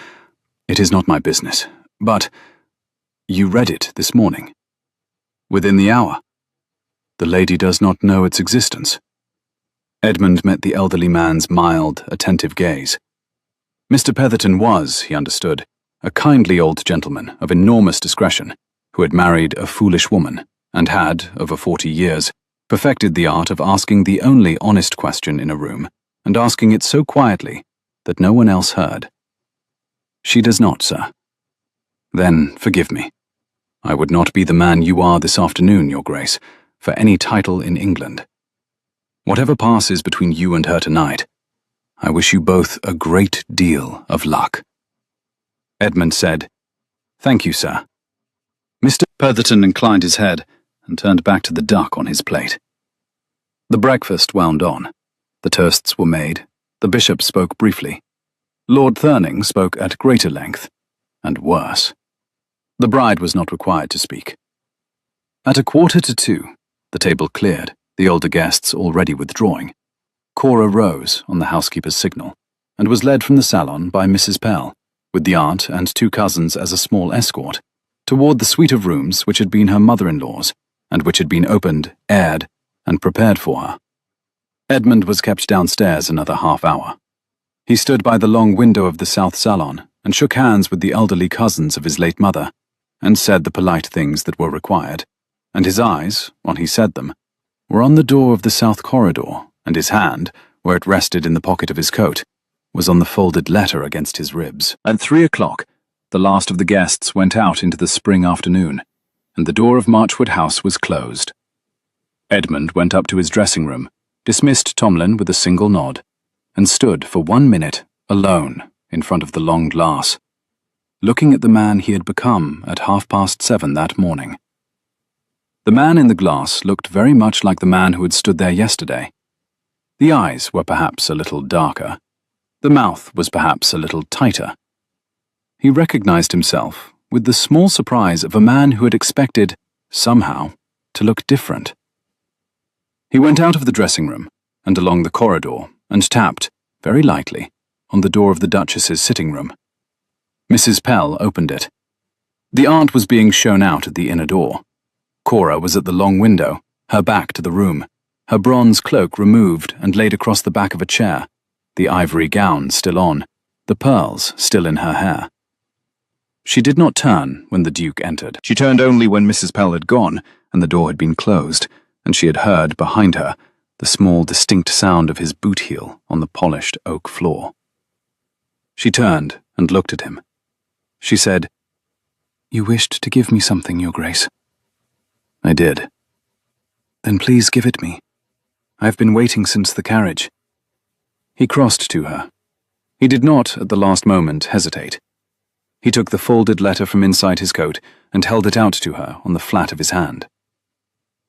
my business, but you read it this morning. Within the hour. The lady does not know its existence." Edmund met the elderly man's mild, attentive gaze. Mr. Petherton was, he understood, a kindly old gentleman of enormous discretion, who had married a foolish woman, and had, over 40 years, perfected the art of asking the only honest question in a room, and asking it so quietly that no one else heard. "She does not, sir." "Then forgive me. I would not be the man you are this afternoon, Your Grace, for any title in England. Whatever passes between you and her tonight, I wish you both a great deal of luck." Edmund said, "Thank you, sir." Mr. Petherton inclined his head and turned back to the duck on his plate. The breakfast wound on. The toasts were made. The bishop spoke briefly. Lord Thurning spoke at greater length, and worse. The bride was not required to speak. At 1:45, the table cleared, the older guests already withdrawing. Cora rose on the housekeeper's signal, and was led from the salon by Mrs. Pell, with the aunt and 2 cousins as a small escort, toward the suite of rooms which had been her mother-in-law's, and which had been opened, aired, and prepared for her. Edmund was kept downstairs another half-hour. He stood by the long window of the south salon, and shook hands with the elderly cousins of his late mother, and said the polite things that were required, and his eyes, while he said them, were on the door of the south corridor, and his hand, where it rested in the pocket of his coat, was on the folded letter against his ribs. At 3 o'clock, the last of the guests went out into the spring afternoon, and the door of Marchwood House was closed. Edmund went up to his dressing-room, dismissed Tomlin with a single nod, and stood for 1 minute, alone, in front of the long glass, looking at the man he had become at 7:30 that morning. The man in the glass looked very much like the man who had stood there yesterday. The eyes were perhaps a little darker. The mouth was perhaps a little tighter. He recognized himself, with the small surprise of a man who had expected, somehow, to look different. He went out of the dressing room and along the corridor and tapped, very lightly, on the door of the Duchess's sitting room. Mrs. Pell opened it. The aunt was being shown out at the inner door. Cora was at the long window, her back to the room, her bronze cloak removed and laid across the back of a chair, the ivory gown still on, the pearls still in her hair. She did not turn when the Duke entered. She turned only when Mrs. Pell had gone and the door had been closed, and she had heard, behind her, the small distinct sound of his boot heel on the polished oak floor. She turned and looked at him. She said, "You wished to give me something, Your Grace." "I did." "Then please give it me. I have been waiting since the carriage." He crossed to her. He did not, at the last moment, hesitate. He took the folded letter from inside his coat and held it out to her on the flat of his hand.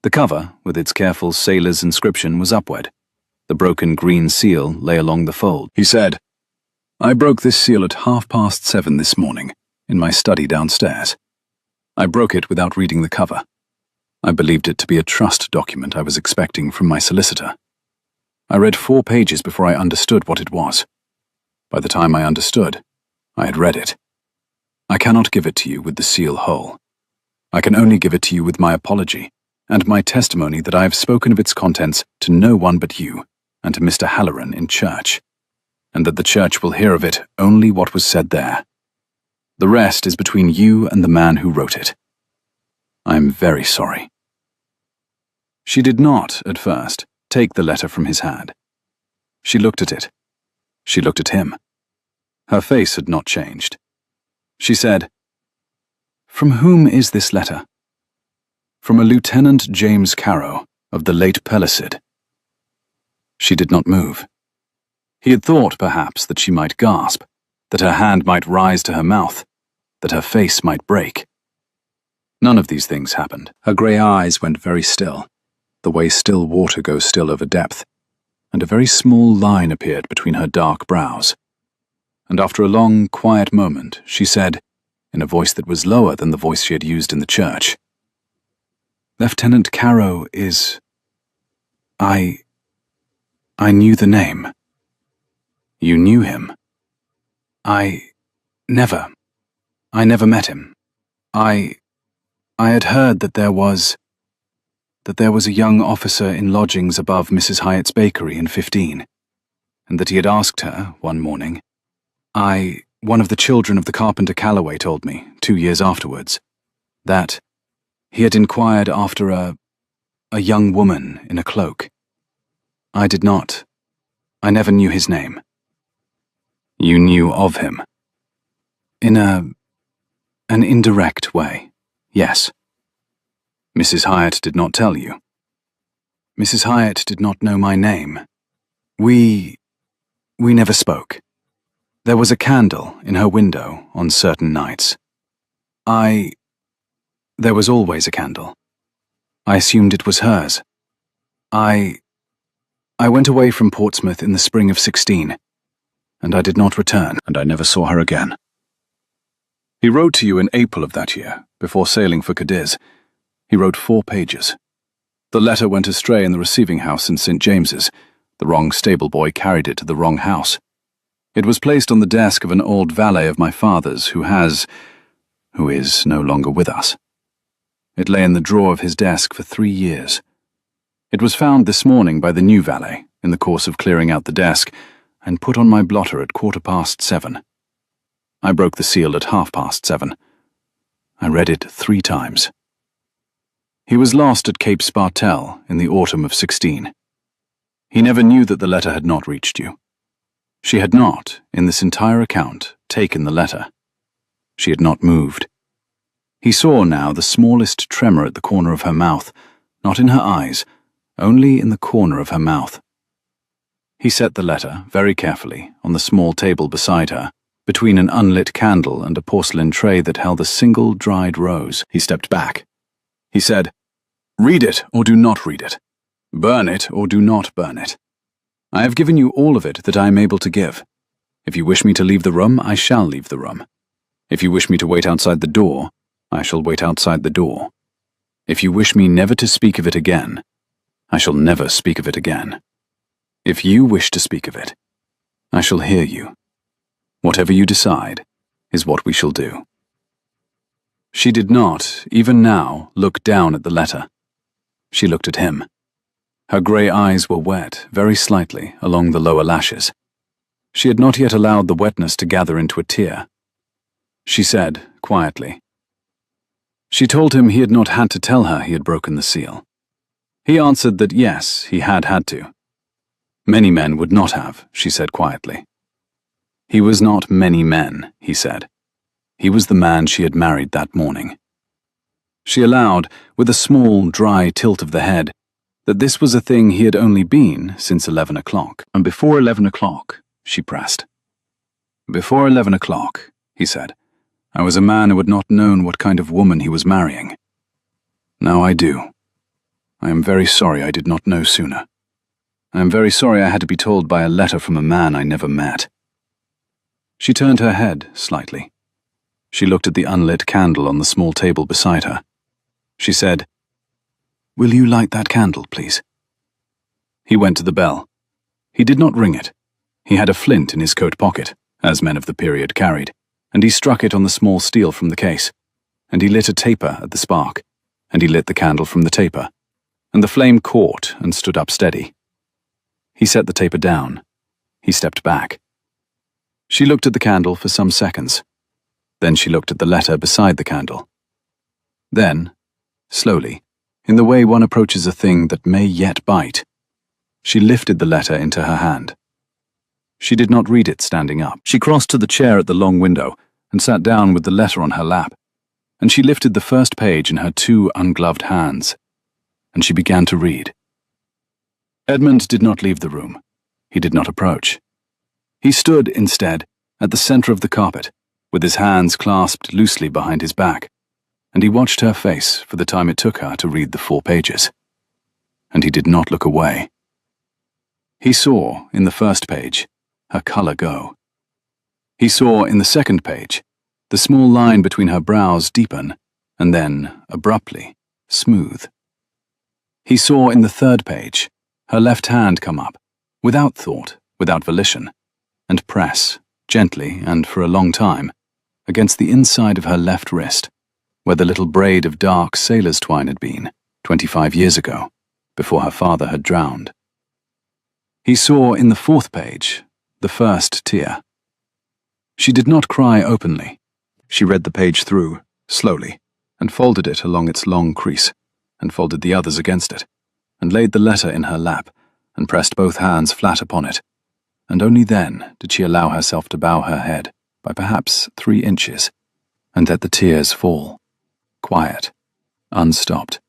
The cover, with its careful sailor's inscription, was upward. The broken green seal lay along the fold. He said, "I broke this seal at 7:30 this morning, in my study downstairs. I broke it without reading the cover. I believed it to be a trust document I was expecting from my solicitor. I read 4 pages before I understood what it was. By the time I understood, I had read it. I cannot give it to you with the seal whole. I can only give it to you with my apology, and my testimony that I have spoken of its contents to no one but you, and to Mr. Halloran in church, and that the church will hear of it only what was said there. The rest is between you and the man who wrote it. I am very sorry." She did not, at first, take the letter from his hand. She looked at it. She looked at him. Her face had not changed. She said, "From whom is this letter?" "From a Lieutenant James Carow, of the late Pellicid." She did not move. He had thought, perhaps, that she might gasp, that her hand might rise to her mouth, that her face might break. None of these things happened. Her grey eyes went very still, the way still water goes still over depth, and a very small line appeared between her dark brows. And after a long, quiet moment, she said, in a voice that was lower than the voice she had used in the church, "Lieutenant Carow is... I knew the name." "You knew him?" I never met him. I had heard that there was a young officer in lodgings above Mrs. Hyatt's bakery in 15, and that he had asked her, one morning. One of the children of the carpenter Calloway told me, 2 years afterwards, that he had inquired after a young woman in a cloak. I never knew his name." "You knew of him?" "In an indirect way, yes." "Mrs. Hyatt did not tell you?" "Mrs. Hyatt did not know my name. We never spoke. There was a candle in her window on certain nights. There was always a candle. I assumed it was hers. I went away from Portsmouth in the spring of 16, and I did not return, and I never saw her again." He wrote to you in April of that year, before sailing for Cadiz. He wrote 4 pages. The letter went astray in the receiving house in St. James's. The wrong stable boy carried it to the wrong house. It was placed on the desk of an old valet of my father's who is no longer with us. It lay in the drawer of his desk for 3 years. It was found this morning by the new valet, in the course of clearing out the desk, and put on my blotter at 7:15. I broke the seal at 7:30. I read it 3 times. He was lost at Cape Spartel in the autumn of 16. He never knew that the letter had not reached you. She had not, in this entire account, taken the letter. She had not moved. He saw now the smallest tremor at the corner of her mouth, not in her eyes, only in the corner of her mouth. He set the letter, very carefully, on the small table beside her, between an unlit candle and a porcelain tray that held a single dried rose. He stepped back. He said, "Read it or do not read it. Burn it or do not burn it. I have given you all of it that I am able to give. If you wish me to leave the room, I shall leave the room. If you wish me to wait outside the door, I shall wait outside the door. If you wish me never to speak of it again, I shall never speak of it again. If you wish to speak of it, I shall hear you. Whatever you decide is what we shall do." She did not, even now, look down at the letter. She looked at him. Her grey eyes were wet, very slightly, along the lower lashes. She had not yet allowed the wetness to gather into a tear. She said, quietly. She told him he had not had to tell her he had broken the seal. He answered that yes, he had had to. Many men would not have, she said quietly. He was not many men, he said. He was the man she had married that morning. She allowed, with a small, dry tilt of the head, that this was a thing he had only been since 11 o'clock. And before 11 o'clock, she pressed. Before 11 o'clock, he said, I was a man who had not known what kind of woman he was marrying. Now I do. I am very sorry I did not know sooner. I am very sorry I had to be told by a letter from a man I never met. She turned her head slightly. She looked at the unlit candle on the small table beside her. She said, "Will you light that candle, please?" He went to the bell. He did not ring it. He had a flint in his coat pocket, as men of the period carried, and he struck it on the small steel from the case, and he lit a taper at the spark, and he lit the candle from the taper, and the flame caught and stood up steady. He set the taper down. He stepped back. She looked at the candle for some seconds. Then she looked at the letter beside the candle. Then, slowly, in the way one approaches a thing that may yet bite, she lifted the letter into her hand. She did not read it standing up. She crossed to the chair at the long window and sat down with the letter on her lap, and she lifted the first page in her two ungloved hands, and she began to read. Edmund did not leave the room. He did not approach. He stood, instead, at the center of the carpet, with his hands clasped loosely behind his back, and he watched her face for the time it took her to read the 4 pages. And he did not look away. He saw, in the first page, her color go. He saw, in the second page, the small line between her brows deepen, and then, abruptly, smooth. He saw, in the third page, her left hand come up, without thought, without volition, and press, gently and for a long time, against the inside of her left wrist, where the little braid of dark sailor's twine had been, 25 years ago, before her father had drowned. He saw in the 4th page the first tear. She did not cry openly. She read the page through, slowly, and folded it along its long crease, and folded the others against it, and laid the letter in her lap, and pressed both hands flat upon it, and only then did she allow herself to bow her head by perhaps 3 inches, and let the tears fall, quiet, unstopped,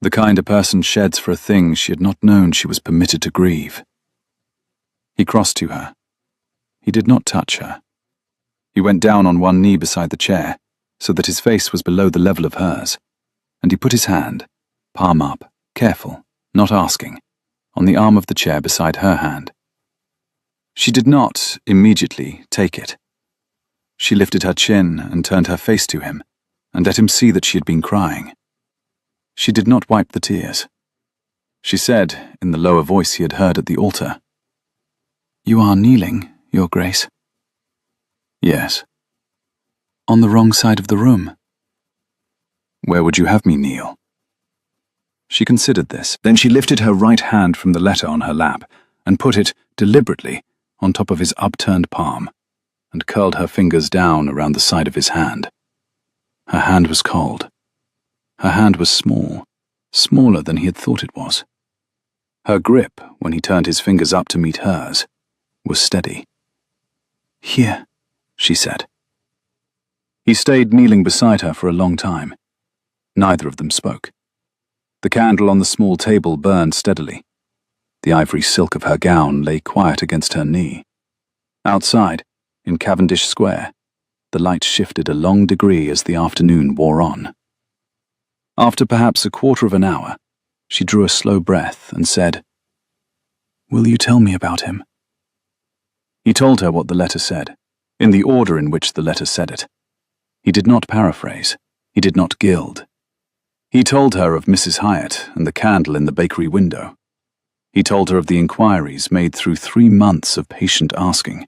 the kind a person sheds for a thing she had not known she was permitted to grieve. He crossed to her. He did not touch her. He went down on one knee beside the chair, so that his face was below the level of hers, and he put his hand, palm up, careful, not asking, on the arm of the chair beside her hand. She did not, immediately, take it. She lifted her chin and turned her face to him, and let him see that she had been crying. She did not wipe the tears. She said, in the lower voice he had heard at the altar, "You are kneeling, Your Grace." "Yes." "On the wrong side of the room." "Where would you have me kneel?" She considered this. Then she lifted her right hand from the letter on her lap and put it, deliberately, on top of his upturned palm, and curled her fingers down around the side of his hand. Her hand was cold. Her hand was small, smaller than he had thought it was. Her grip, when he turned his fingers up to meet hers, was steady. "Here," she said. He stayed kneeling beside her for a long time. Neither of them spoke. The candle on the small table burned steadily. The ivory silk of her gown lay quiet against her knee. Outside, in Cavendish Square, the light shifted a long degree as the afternoon wore on. After perhaps a quarter of an hour, she drew a slow breath and said, "Will you tell me about him?" He told her what the letter said, in the order in which the letter said it, He did not paraphrase. He did not gild. He told her of Mrs. Hyatt and the candle in the bakery window. He told her of the inquiries made through 3 months of patient asking.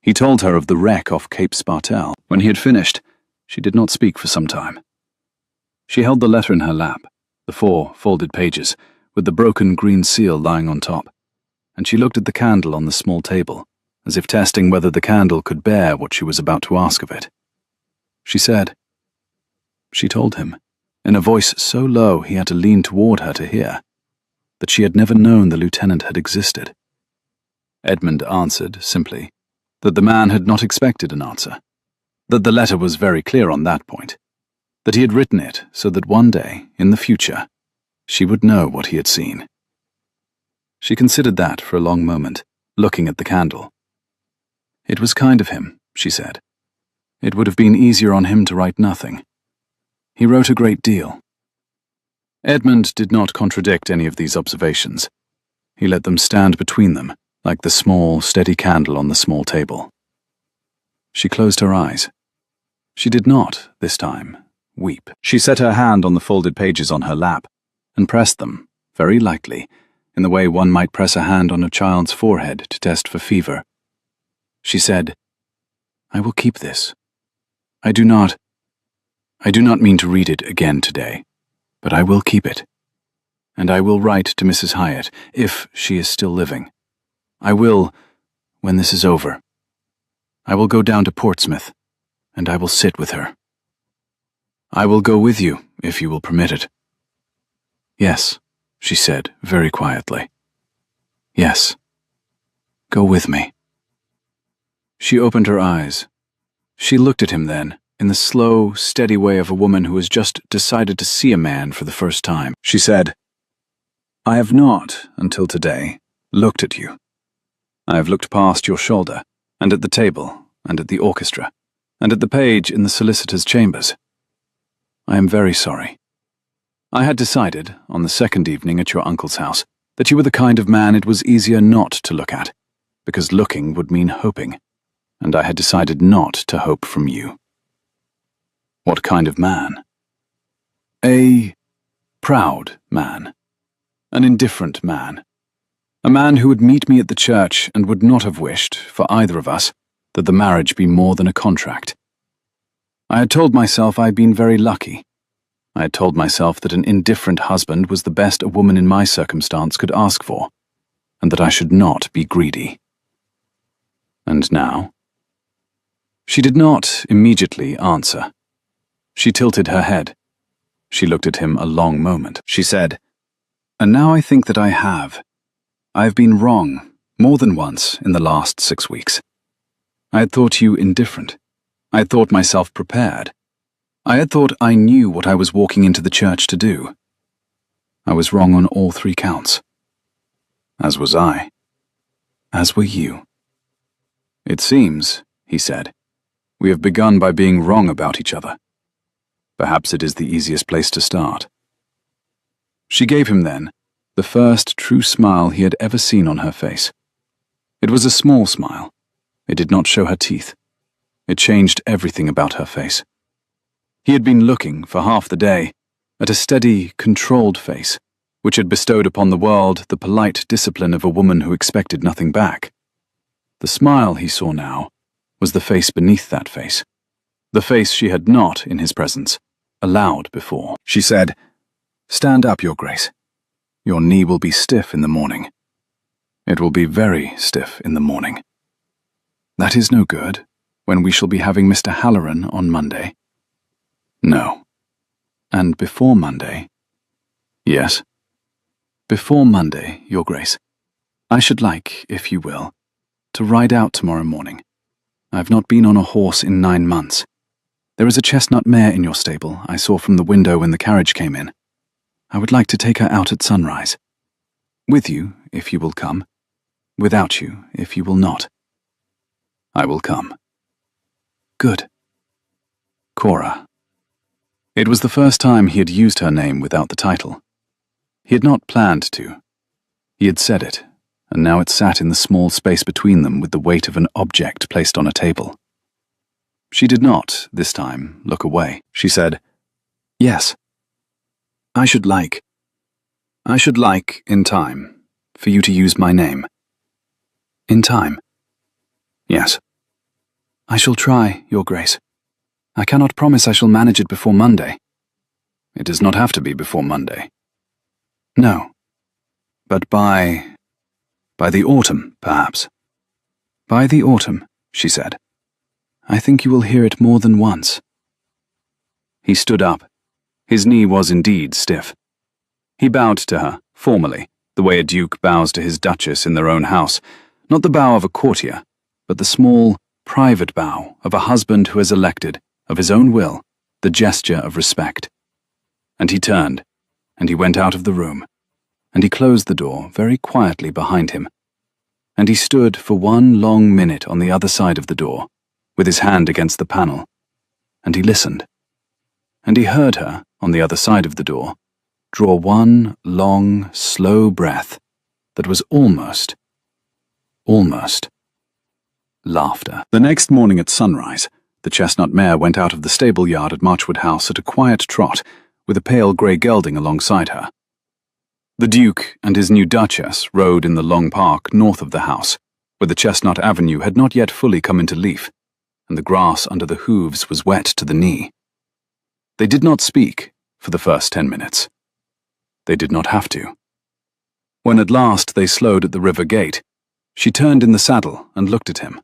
He told her of the wreck off Cape Spartel. When he had finished, she did not speak for some time. She held the letter in her lap, the 4 folded pages, with the broken green seal lying on top, and she looked at the candle on the small table, as if testing whether the candle could bear what she was about to ask of it. She told him, in a voice so low he had to lean toward her to hear, that she had never known the lieutenant had existed. Edmund answered, simply, that the man had not expected an answer, that the letter was very clear on that point, that he had written it so that one day, in the future, she would know what he had seen. She considered that for a long moment, looking at the candle. It was kind of him, she said. It would have been easier on him to write nothing. He wrote a great deal. Edmund did not contradict any of these observations. He let them stand between them, like the small, steady candle on the small table. She closed her eyes. She did not, this time, weep. She set her hand on the folded pages on her lap and pressed them, very lightly, in the way one might press a hand on a child's forehead to test for fever. She said, "I will keep this. I do not mean to read it again today, but I will keep it. And I will write to Mrs. Hyatt, if she is still living. I will, when this is over. I will go down to Portsmouth, and I will sit with her. I will go with you, if you will permit it." "Yes," she said, very quietly. "Yes. Go with me." She opened her eyes. She looked at him then, in the slow, steady way of a woman who has just decided to see a man for the first time. She said, "I have not, until today, looked at you. I have looked past your shoulder, and at the table, and at the orchestra, and at the page in the solicitor's chambers. I am very sorry. I had decided, on the second evening at your uncle's house, that you were the kind of man it was easier not to look at, because looking would mean hoping, and I had decided not to hope from you." What kind of man? A proud man. An indifferent man. A man who would meet me at the church and would not have wished, for either of us, that the marriage be more than a contract. I had told myself I had been very lucky. I had told myself that an indifferent husband was the best a woman in my circumstance could ask for, and that I should not be greedy. And now? She did not immediately answer. She tilted her head. She looked at him a long moment. She said, "And now I think that I have. I have been wrong, more than once, in the last 6 weeks. I had thought you indifferent. I had thought myself prepared. I had thought I knew what I was walking into the church to do. I was wrong on all 3 counts. As was I. As were you. It seems," he said, "we have begun by being wrong about each other. Perhaps it is the easiest place to start." She gave him then the first true smile he had ever seen on her face. It was a small smile. It did not show her teeth. It changed everything about her face. He had been looking, for half the day, at a steady, controlled face, which had bestowed upon the world the polite discipline of a woman who expected nothing back. The smile he saw now was the face beneath that face, the face she had not, in his presence, allowed before. She said, "Stand up, Your Grace. Your knee will be stiff in the morning. It will be very stiff in the morning. That is no good, when we shall be having Mr. Halloran on Monday." "No." "And before Monday?" "Yes." "Before Monday, Your Grace, I should like, if you will, to ride out tomorrow morning. I have not been on a horse in 9 months. There is a chestnut mare in your stable I saw from the window when the carriage came in. I would like to take her out at sunrise. With you, if you will come. Without you, if you will not." "I will come." "Good." Cora. It was the first time he had used her name without the title. He had not planned to. He had said it, and now it sat in the small space between them with the weight of an object placed on a table. She did not, this time, look away. She said, "Yes. I should like, in time, for you to use my name." "In time?" "Yes." "I shall try, Your Grace. I cannot promise I shall manage it before Monday." "It does not have to be before Monday." "No. But by the autumn, perhaps." "By the autumn," she said. "I think you will hear it more than once." He stood up. His knee was indeed stiff. He bowed to her, formally, the way a duke bows to his duchess in their own house, not the bow of a courtier, but the small, private bow of a husband who has elected, of his own will, the gesture of respect. And he turned, and he went out of the room, and he closed the door very quietly behind him. And he stood for one long minute on the other side of the door, with his hand against the panel, and he listened. And he heard her, on the other side of the door, draw one long, slow breath that was almost laughter. The next morning at sunrise, the chestnut mare went out of the stable yard at Marchwood House at a quiet trot, with a pale grey gelding alongside her. The Duke and his new Duchess rode in the long park north of the house, where the chestnut avenue had not yet fully come into leaf, and the grass under the hooves was wet to the knee. They did not speak for the first 10 minutes. They did not have to. When at last they slowed at the river gate, she turned in the saddle and looked at him.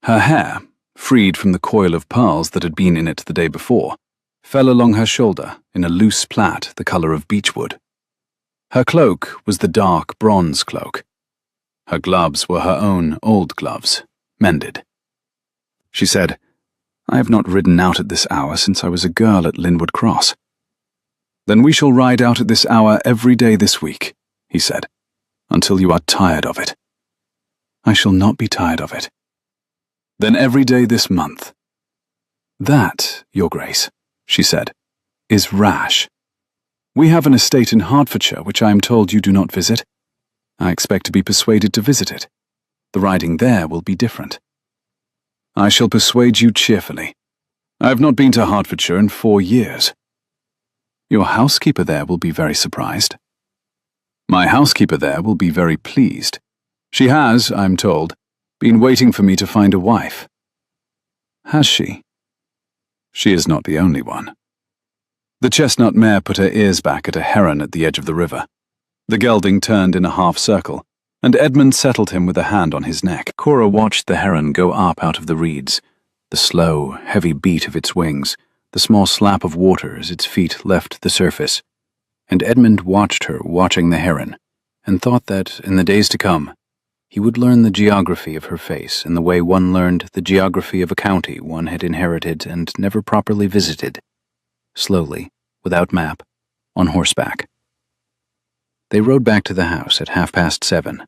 Her hair, freed from the coil of pearls that had been in it the day before, fell along her shoulder in a loose plait the colour of beechwood. Her cloak was the dark bronze cloak. Her gloves were her own old gloves, mended. She said, "I have not ridden out at this hour since I was a girl at Linwood Cross." "Then we shall ride out at this hour every day this week," he said, "until you are tired of it." "I shall not be tired of it." "Then every day this month." "That, Your Grace," she said, "is rash. We have an estate in Hertfordshire which I am told you do not visit. I expect to be persuaded to visit it. The riding there will be different." "I shall persuade you cheerfully. I have not been to Hertfordshire in 4 years." "Your housekeeper there will be very surprised." "My housekeeper there will be very pleased. She has, I am told, been waiting for me to find a wife." "Has she?" "She is not the only one." The chestnut mare put her ears back at a heron at the edge of the river. The gelding turned in a half circle, and Edmund settled him with a hand on his neck. Cora watched the heron go up out of the reeds, the slow, heavy beat of its wings, the small slap of water as its feet left the surface, and Edmund watched her watching the heron, and thought that, in the days to come, he would learn the geography of her face in the way one learned the geography of a county one had inherited and never properly visited, slowly, without map, on horseback. They rode back to the house at 7:30.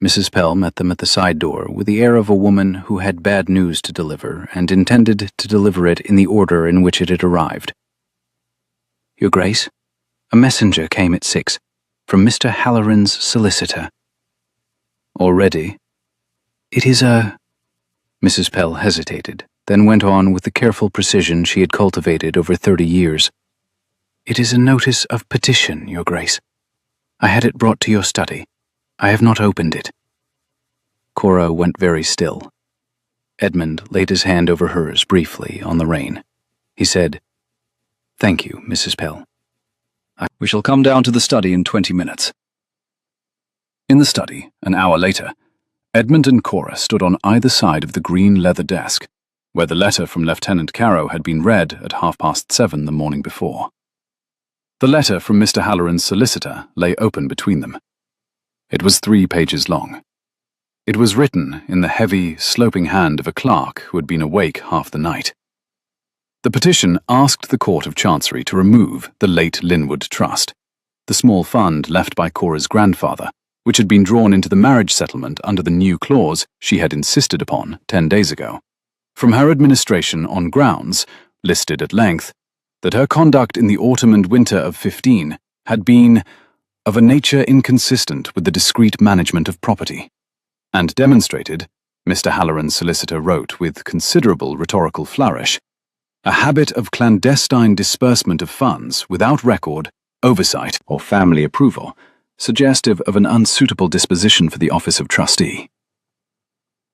Mrs. Pell met them at the side door with the air of a woman who had bad news to deliver and intended to deliver it in the order in which it had arrived. "Your Grace, a messenger came at 6 from Mr. Halloran's solicitor." "Already?" "It is a—" Mrs. Pell hesitated, then went on with the careful precision she had cultivated over 30 years. "It is a notice of petition, Your Grace. I had it brought to your study. I have not opened it." Cora went very still. Edmund laid his hand over hers briefly on the rein. He said, "Thank you, Mrs. Pell. We shall come down to the study in 20 minutes." In the study, an hour later, Edmund and Cora stood on either side of the green leather desk, where the letter from Lieutenant Carrow had been read at 7:30 the morning before. The letter from Mr. Halloran's solicitor lay open between them. It was 3 pages long. It was written in the heavy, sloping hand of a clerk who had been awake half the night. The petition asked the Court of Chancery to remove the late Linwood Trust, the small fund left by Cora's grandfather, which had been drawn into the marriage settlement under the new clause she had insisted upon 10 days ago, from her administration on grounds, listed at length, that her conduct in the autumn and winter of 15 had been of a nature inconsistent with the discreet management of property, and demonstrated Mr. Halloran's solicitor wrote with considerable rhetorical flourish, a habit of clandestine disbursement of funds without record, oversight, or family approval, suggestive of an unsuitable disposition for the office of trustee.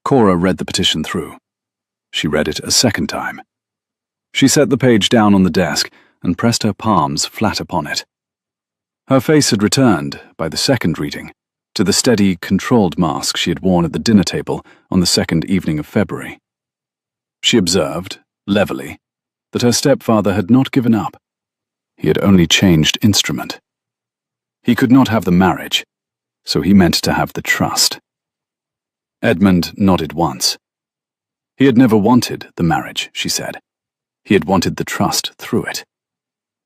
Cora read the petition through. She read it a second time. She set the page down on the desk and pressed her palms flat upon it. Her face had returned, by the second reading, to the steady, controlled mask she had worn at the dinner table on the second evening of February. She observed, levelly, that her stepfather had not given up. He had only changed instrument. He could not have the marriage, so he meant to have the trust. Edmund nodded once. He had never wanted the marriage, she said. He had wanted the trust through it.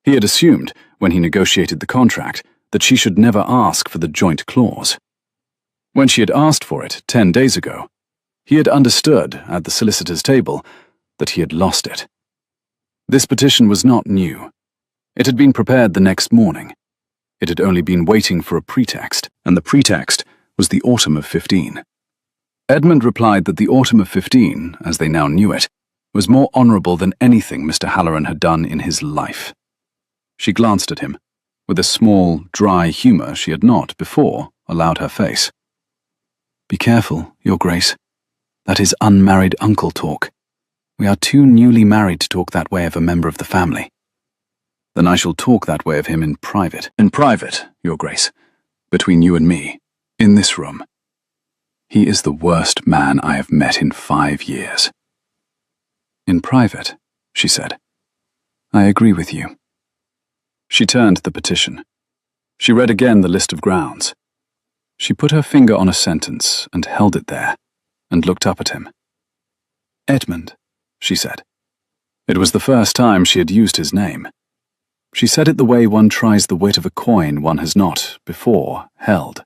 He had assumed, when he negotiated the contract, that she should never ask for the joint clause. When she had asked for it 10 days ago, he had understood, at the solicitor's table, that he had lost it. This petition was not new. It had been prepared the next morning. It had only been waiting for a pretext, and the pretext was the autumn of 15. Edmund replied that the autumn of 15, as they now knew it, was more honourable than anything Mr. Halloran had done in his life. She glanced at him, with a small, dry humour she had not, before, allowed her face. "Be careful, Your Grace. That is unmarried uncle talk. We are too newly married to talk that way of a member of the family." "Then I shall talk that way of him in private." "In private, Your Grace. Between you and me. In this room. He is the worst man I have met in 5 years." "In private," she said. "I agree with you." She turned the petition. She read again the list of grounds. She put her finger on a sentence and held it there, and looked up at him. "Edmund," she said. It was the first time she had used his name. She said it the way one tries the weight of a coin one has not, before, held,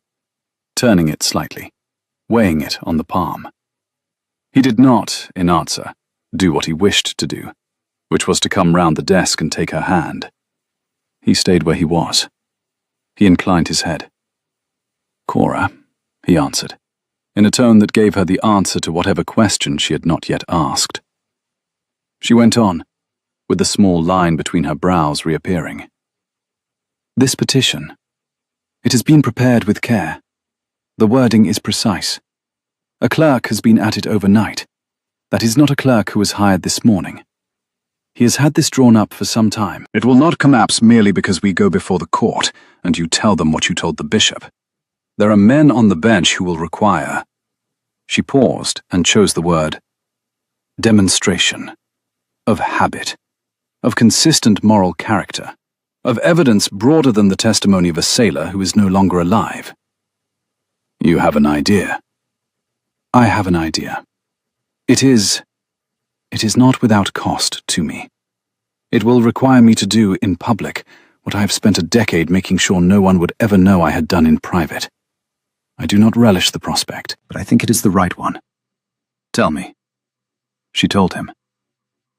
turning it slightly, weighing it on the palm. He did not, in answer, do what he wished to do, which was to come round the desk and take her hand. He stayed where he was. He inclined his head. "Cora," he answered, in a tone that gave her the answer to whatever question she had not yet asked. She went on, with the small line between her brows reappearing. "This petition. It has been prepared with care. The wording is precise. A clerk has been at it overnight. That is not a clerk who was hired this morning. He has had this drawn up for some time. It will not collapse merely because we go before the court and you tell them what you told the bishop. There are men on the bench who will require—" She paused and chose the word demonstration, of habit, of consistent moral character, of evidence broader than the testimony of a sailor who is no longer alive. "You have an idea." "I have an idea. It is not without cost to me. It will require me to do in public what I have spent a decade making sure no one would ever know I had done in private. I do not relish the prospect, but I think it is the right one." "Tell me." She told him.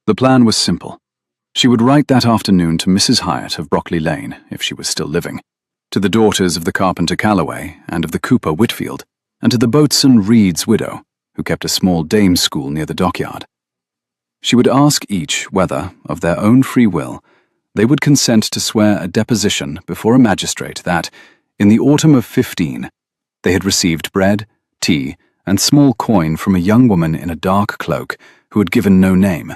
The plan was simple. She would write that afternoon to Mrs. Hyatt of Brockley Lane, if she was still living, to the daughters of the carpenter Calloway and of the cooper Whitfield, and to the boatswain Reed's widow, who kept a small dame's school near the dockyard. She would ask each whether, of their own free will, they would consent to swear a deposition before a magistrate that, in the autumn of 15, they had received bread, tea, and small coin from a young woman in a dark cloak who had given no name,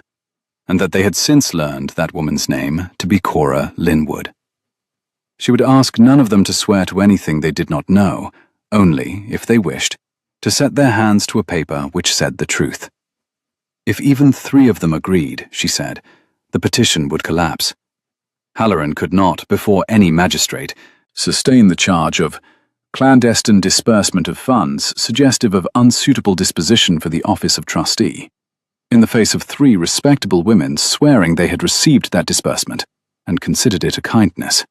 and that they had since learned that woman's name to be Cora Linwood. She would ask none of them to swear to anything they did not know, only, if they wished, to set their hands to a paper which said the truth. If even 3 of them agreed, she said, the petition would collapse. Halloran could not, before any magistrate, sustain the charge of clandestine disbursement of funds suggestive of unsuitable disposition for the office of trustee, in the face of 3 respectable women swearing they had received that disbursement and considered it a kindness.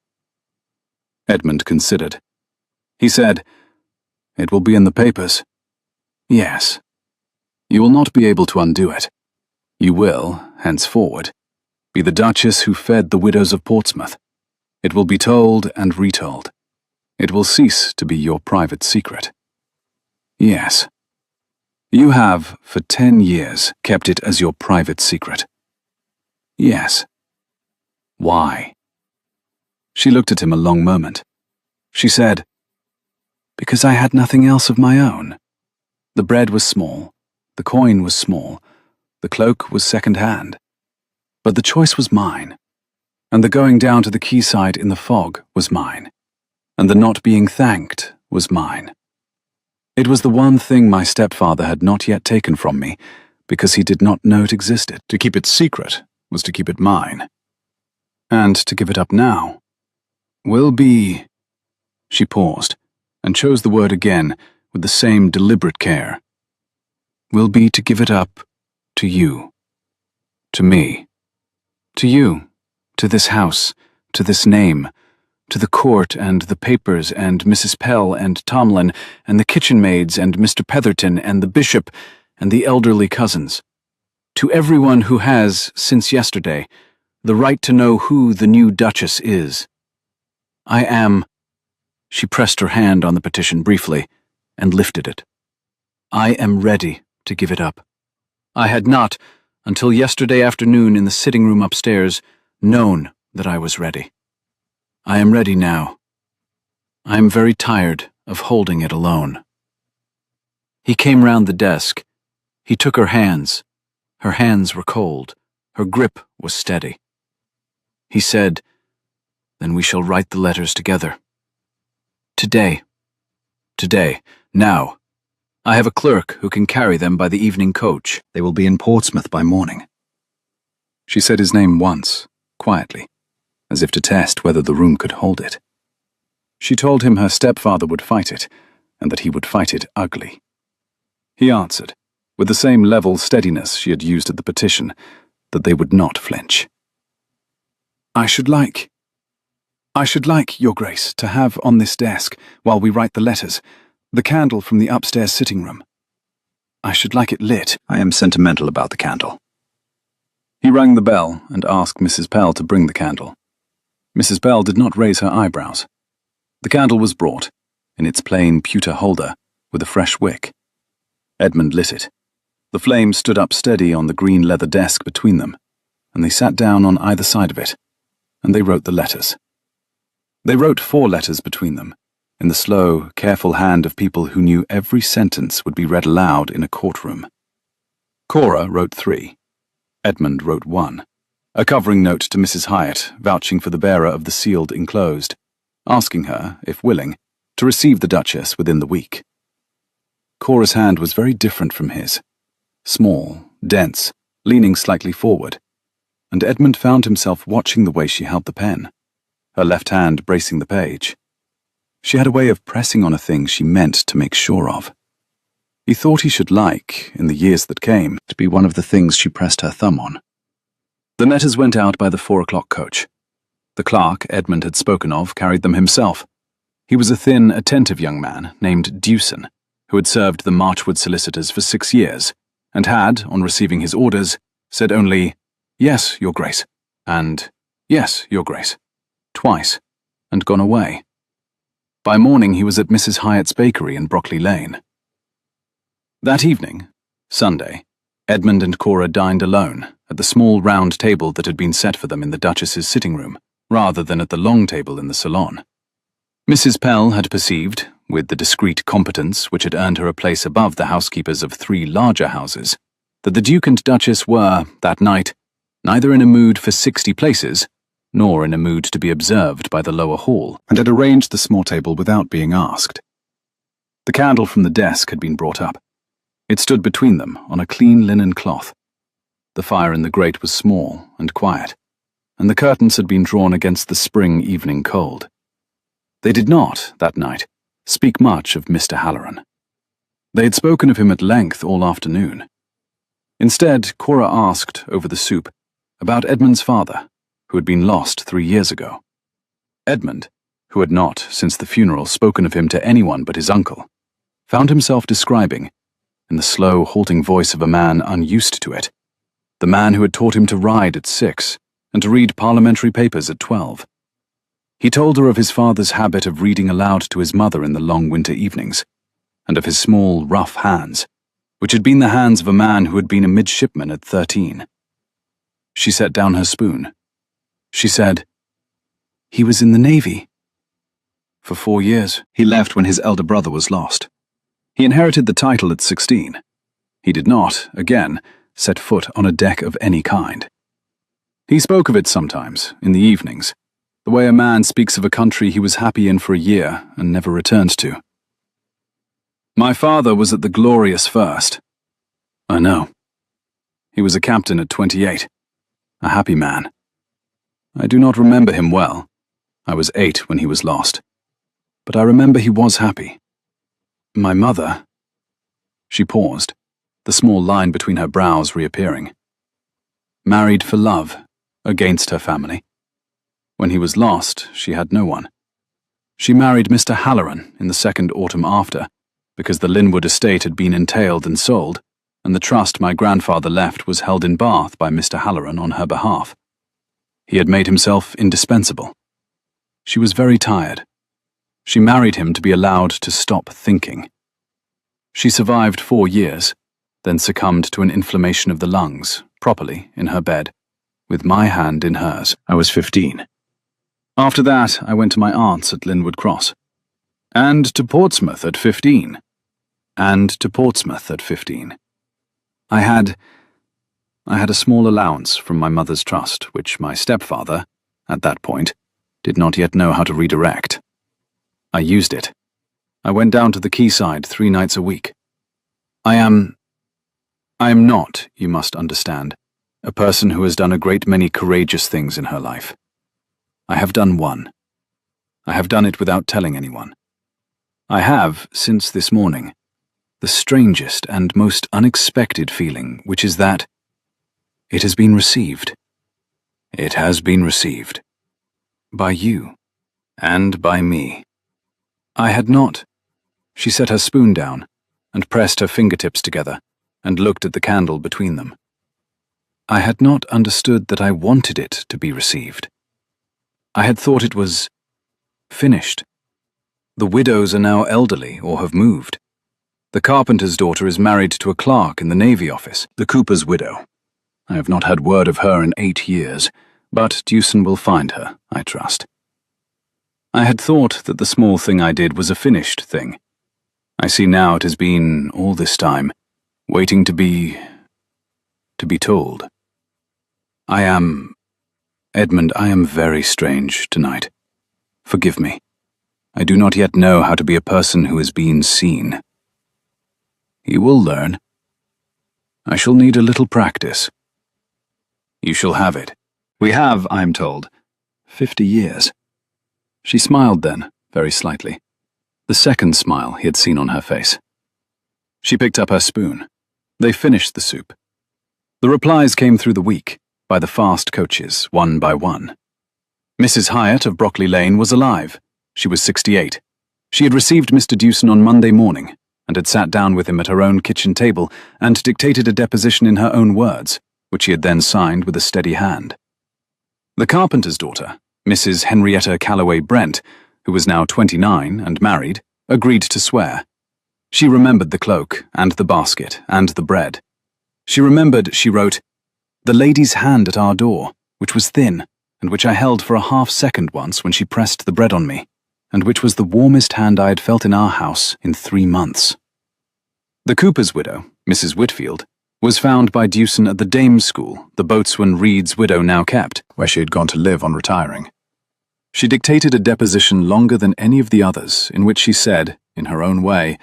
Edmund considered. He said, "It will be in the papers." "Yes. You will not be able to undo it. You will, henceforward, be the Duchess who fed the widows of Portsmouth. It will be told and retold. It will cease to be your private secret." "Yes." You have, for 10 years, kept it as your private secret. Yes. Why? She looked at him a long moment. She said, Because I had nothing else of my own. The bread was small, the coin was small, the cloak was second-hand. But the choice was mine, and the going down to the quayside in the fog was mine, and the not being thanked was mine. It was the one thing my stepfather had not yet taken from me, because he did not know it existed. To keep it secret was to keep it mine. And to give it up now will be... She paused, and chose the word again with the same deliberate care. Will be to give it up to you. To me. To you. To this house. To this name. To the court and the papers and Mrs. Pell and Tomlin and the kitchen maids and Mr. Petherton and the bishop and the elderly cousins. To everyone who has, since yesterday, the right to know who the new Duchess is. I am... She pressed her hand on the petition briefly and lifted it. I am ready to give it up. I had not, until yesterday afternoon in the sitting room upstairs, known that I was ready. I am ready now. I am very tired of holding it alone. He came round the desk. He took her hands. Her hands were cold. Her grip was steady. He said, Then we shall write the letters together. Today. Today. Now. I have a clerk who can carry them by the evening coach. They will be in Portsmouth by morning. She said his name once, quietly, as if to test whether the room could hold it. She told him her stepfather would fight it, and that he would fight it ugly. He answered, with the same level steadiness she had used at the petition, that they would not flinch. I should like, Your Grace, to have on this desk, while we write the letters, the candle from the upstairs sitting room. I should like it lit. I am sentimental about the candle. He rang the bell and asked Mrs. Pell to bring the candle. Mrs. Pell did not raise her eyebrows. The candle was brought, in its plain pewter holder, with a fresh wick. Edmund lit it. The flame stood up steady on the green leather desk between them, and they sat down on either side of it, and they wrote the letters. They wrote 4 letters between them, in the slow, careful hand of people who knew every sentence would be read aloud in a courtroom. Cora wrote 3. Edmund wrote 1, a covering note to Mrs. Hyatt, vouching for the bearer of the sealed enclosed, asking her, if willing, to receive the Duchess within the week. Cora's hand was very different from his, small, dense, leaning slightly forward, and Edmund found himself watching the way she held the pen, her left hand bracing the page. She had a way of pressing on a thing she meant to make sure of. He thought he should like, in the years that came, to be one of the things she pressed her thumb on. The letters went out by the 4 o'clock coach. The clerk Edmund had spoken of carried them himself. He was a thin, attentive young man named Dewson, who had served the Marchwood solicitors for 6 years, and had, on receiving his orders, said only, Yes, Your Grace, and Yes, Your Grace, twice, and gone away. By morning he was at Mrs. Hyatt's bakery in Brockley Lane. That evening, Sunday, Edmund and Cora dined alone at the small round table that had been set for them in the Duchess's sitting room, rather than at the long table in the salon. Mrs. Pell had perceived, with the discreet competence which had earned her a place above the housekeepers of 3 larger houses, that the Duke and Duchess were, that night, neither in a mood for 60 places, nor in a mood to be observed by the lower hall, and had arranged the small table without being asked. The candle from the desk had been brought up. It stood between them on a clean linen cloth. The fire in the grate was small and quiet, and the curtains had been drawn against the spring evening cold. They did not, that night, speak much of Mr. Halloran. They had spoken of him at length all afternoon. Instead, Cora asked, over the soup, about Edmund's father, who had been lost 3 years ago. Edmund, who had not, since the funeral, spoken of him to anyone but his uncle, found himself describing, in the slow, halting voice of a man unused to it, the man who had taught him to ride at 6 and to read parliamentary papers at 12. He told her of his father's habit of reading aloud to his mother in the long winter evenings, and of his small, rough hands, which had been the hands of a man who had been a midshipman at 13. She set down her spoon. She said, "He was in the Navy." For 4 years, he left when his elder brother was lost. He inherited the title at 16. He did not, again, set foot on a deck of any kind. He spoke of it sometimes, in the evenings, the way a man speaks of a country he was happy in for a year and never returned to. My father was at the glorious first. I know. He was a captain at 28, a happy man. I do not remember him well. I was 8 when he was lost. But I remember he was happy. My mother... She paused, the small line between her brows reappearing. Married for love, against her family. When he was lost, she had no one. She married Mr. Halloran in the second autumn after, because the Linwood estate had been entailed and sold, and the trust my grandfather left was held in Bath by Mr. Halloran on her behalf. He had made himself indispensable. She was very tired. She married him to be allowed to stop thinking. She survived 4 years, then succumbed to an inflammation of the lungs, properly, in her bed, with my hand in hers. I was 15. After that, I went to my aunt's at Linwood Cross. And to Portsmouth at 15. And to Portsmouth at 15. I had a small allowance from my mother's trust, which my stepfather, at that point, did not yet know how to redirect. I used it. I went down to the quayside 3 nights a week. I am not, you must understand, a person who has done a great many courageous things in her life. I have done one. I have done it without telling anyone. I have, since this morning, the strangest and most unexpected feeling, which is that it has been received. It has been received. By you. And by me. I had not. She set her spoon down and pressed her fingertips together and looked at the candle between them. I had not understood that I wanted it to be received. I had thought it was finished. The widows are now elderly or have moved. The carpenter's daughter is married to a clerk in the Navy office, the cooper's widow. I have not had word of her in 8 years, but Dewson will find her, I trust. I had thought that the small thing I did was a finished thing. I see now it has been, all this time, waiting to be told. Edmund, I am very strange tonight. Forgive me. I do not yet know how to be a person who has been seen. You will learn. I shall need a little practice. You shall have it. We have, I am told, 50 years. She smiled then, very slightly. The second smile he had seen on her face. She picked up her spoon. They finished the soup. The replies came through the week, by the fast coaches, one by one. Mrs. Hyatt of Brockley Lane was alive. She was 68. She had received Mr. Dewson on Monday morning, and had sat down with him at her own kitchen table and dictated a deposition in her own words, which he had then signed with a steady hand. The carpenter's daughter, Mrs. Henrietta Calloway Brent, who was now 29 and married, agreed to swear. She remembered the cloak, and the basket, and the bread. She remembered, she wrote, the lady's hand at our door, which was thin, and which I held for a half-second once when she pressed the bread on me, and which was the warmest hand I had felt in our house in 3 months. The cooper's widow, Mrs. Whitfield, was found by Dewson at the dame's school the boatswain Reed's widow now kept, where she had gone to live on retiring. She dictated a deposition longer than any of the others, in which she said, in her own way,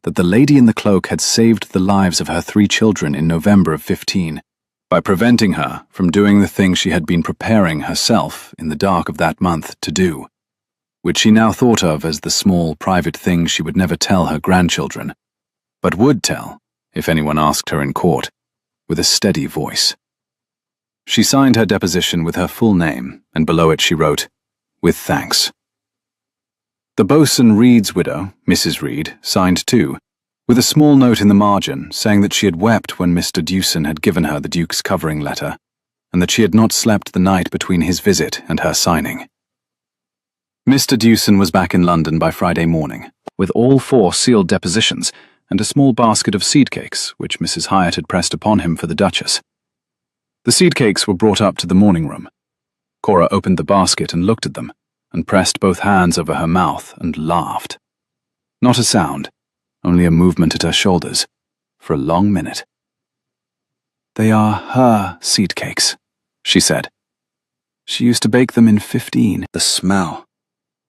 that the lady in the cloak had saved the lives of her 3 children in November of 15, by preventing her from doing the thing she had been preparing herself in the dark of that month to do, which she now thought of as the small private thing she would never tell her grandchildren, but would tell, if anyone asked her in court, with a steady voice. She signed her deposition with her full name, and below it she wrote, with thanks. The boatswain Reed's widow, Mrs. Reed, signed too, with a small note in the margin saying that she had wept when Mr. Dewson had given her the Duke's covering letter, and that she had not slept the night between his visit and her signing. Mr. Dewson was back in London by Friday morning, with all 4 sealed depositions, and a small basket of seed cakes which Mrs. Hyatt had pressed upon him for the Duchess. The seed cakes were brought up to the morning room. Cora opened the basket and looked at them, and pressed both hands over her mouth and laughed. Not a sound, only a movement at her shoulders, for a long minute. "They are her seed cakes," she said. "She used to bake them in 15. The smell.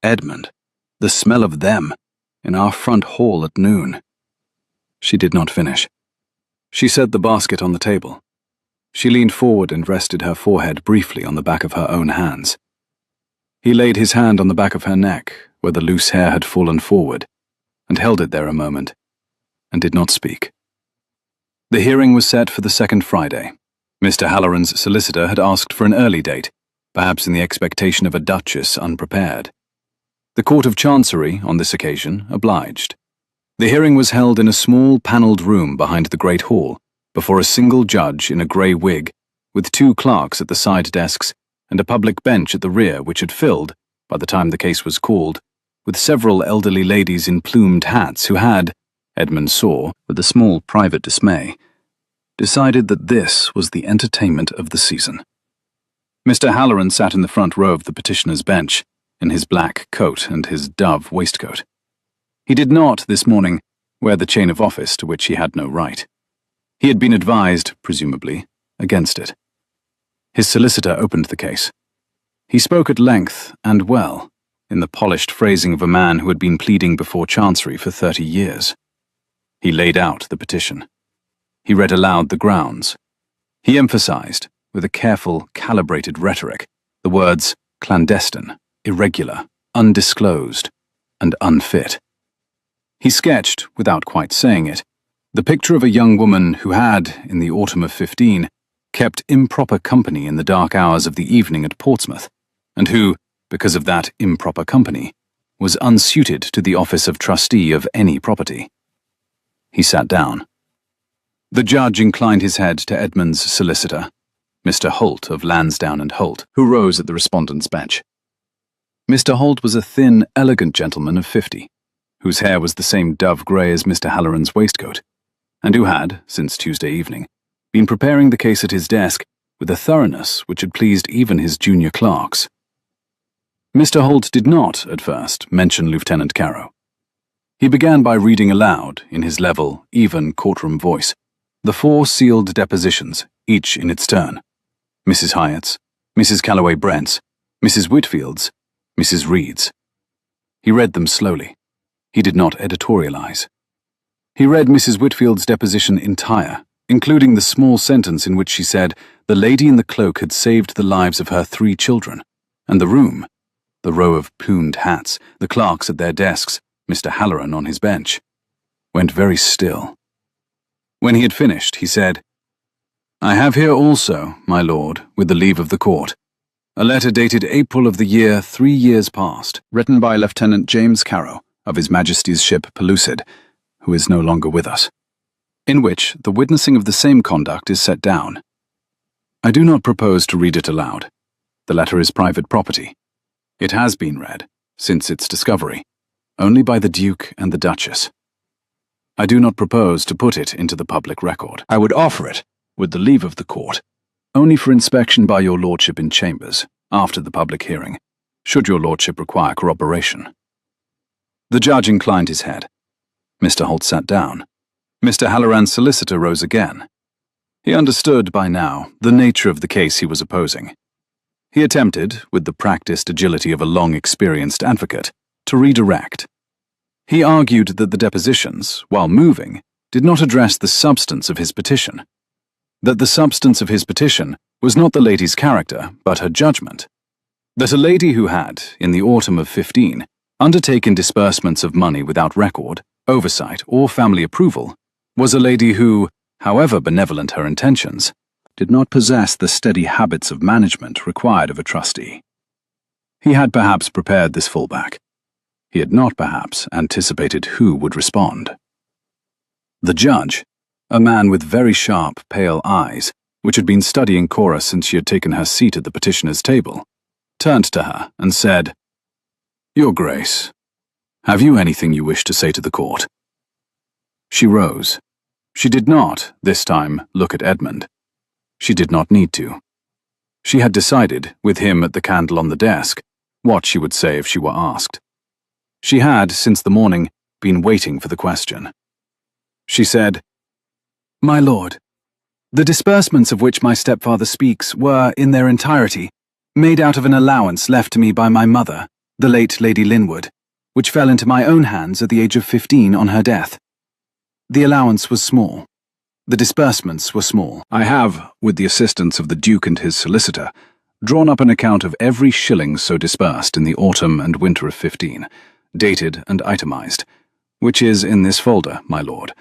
Edmund, the smell of them, in our front hall at noon." She did not finish. She set the basket on the table. She leaned forward and rested her forehead briefly on the back of her own hands. He laid his hand on the back of her neck, where the loose hair had fallen forward, and held it there a moment, and did not speak. The hearing was set for the second Friday. Mr. Halloran's solicitor had asked for an early date, perhaps in the expectation of a duchess unprepared. The Court of Chancery, on this occasion, obliged. The hearing was held in a small panelled room behind the Great Hall, before a single judge in a grey wig, with 2 clerks at the side desks and a public bench at the rear which had filled, by the time the case was called, with several elderly ladies in plumed hats who had, Edmund saw, with a small private dismay, decided that this was the entertainment of the season. Mr. Halloran sat in the front row of the petitioner's bench, in his black coat and his dove waistcoat. He did not, this morning, wear the chain of office to which he had no right. He had been advised, presumably, against it. His solicitor opened the case. He spoke at length and well, in the polished phrasing of a man who had been pleading before Chancery for 30 years. He laid out the petition. He read aloud the grounds. He emphasized, with a careful, calibrated rhetoric, the words clandestine, irregular, undisclosed, and unfit. He sketched, without quite saying it, the picture of a young woman who had, in the autumn of 15, kept improper company in the dark hours of the evening at Portsmouth, and who, because of that improper company, was unsuited to the office of trustee of any property. He sat down. The judge inclined his head to Edmund's solicitor, Mr. Holt of Lansdowne and Holt, who rose at the respondent's bench. Mr. Holt was a thin, elegant gentleman of 50, whose hair was the same dove grey as Mr. Halloran's waistcoat, and who had, since Tuesday evening, been preparing the case at his desk with a thoroughness which had pleased even his junior clerks. Mr. Holt did not, at first, mention Lieutenant Carrow. He began by reading aloud, in his level, even courtroom voice, the 4 sealed depositions, each in its turn: Mrs. Hyatt's, Mrs. Calloway Brent's, Mrs. Whitfield's, Mrs. Reed's. He read them slowly. He did not editorialize. He read Mrs. Whitfield's deposition entire, including the small sentence in which she said the lady in the cloak had saved the lives of her 3 children, and the room, the row of plumed hats, the clerks at their desks, Mr. Halloran on his bench, went very still. When he had finished, he said, "I have here also, my lord, with the leave of the court, a letter dated April of the year 3 years past, written by Lieutenant James Carrow, of His Majesty's ship Pellucid, who is no longer with us, in which the witnessing of the same conduct is set down. I do not propose to read it aloud. The letter is private property. It has been read, since its discovery, only by the Duke and the Duchess. I do not propose to put it into the public record. I would offer it, with the leave of the court, only for inspection by your lordship in chambers, after the public hearing, should your lordship require corroboration." The judge inclined his head. Mr. Holt sat down. Mr. Halloran's solicitor rose again. He understood, by now, the nature of the case he was opposing. He attempted, with the practiced agility of a long-experienced advocate, to redirect. He argued that the depositions, while moving, did not address the substance of his petition. That the substance of his petition was not the lady's character, but her judgment. That a lady who had, in the autumn of 15, undertaken disbursements of money without record, oversight, or family approval, was a lady who, however benevolent her intentions, did not possess the steady habits of management required of a trustee. He had perhaps prepared this fallback. He had not perhaps anticipated who would respond. The judge, a man with very sharp, pale eyes, which had been studying Cora since she had taken her seat at the petitioner's table, turned to her and said, "Your Grace, have you anything you wish to say to the court?" She rose. She did not, this time, look at Edmund. She did not need to. She had decided, with him at the candle on the desk, what she would say if she were asked. She had, since the morning, been waiting for the question. She said, "My lord, the disbursements of which my stepfather speaks were, in their entirety, made out of an allowance left to me by my mother, the late Lady Linwood, which fell into my own hands at the age of 15 on her death. The allowance was small. The disbursements were small. I have, with the assistance of the Duke and his solicitor, drawn up an account of every shilling so disbursed in the autumn and winter of 15, dated and itemized, which is in this folder, my lord,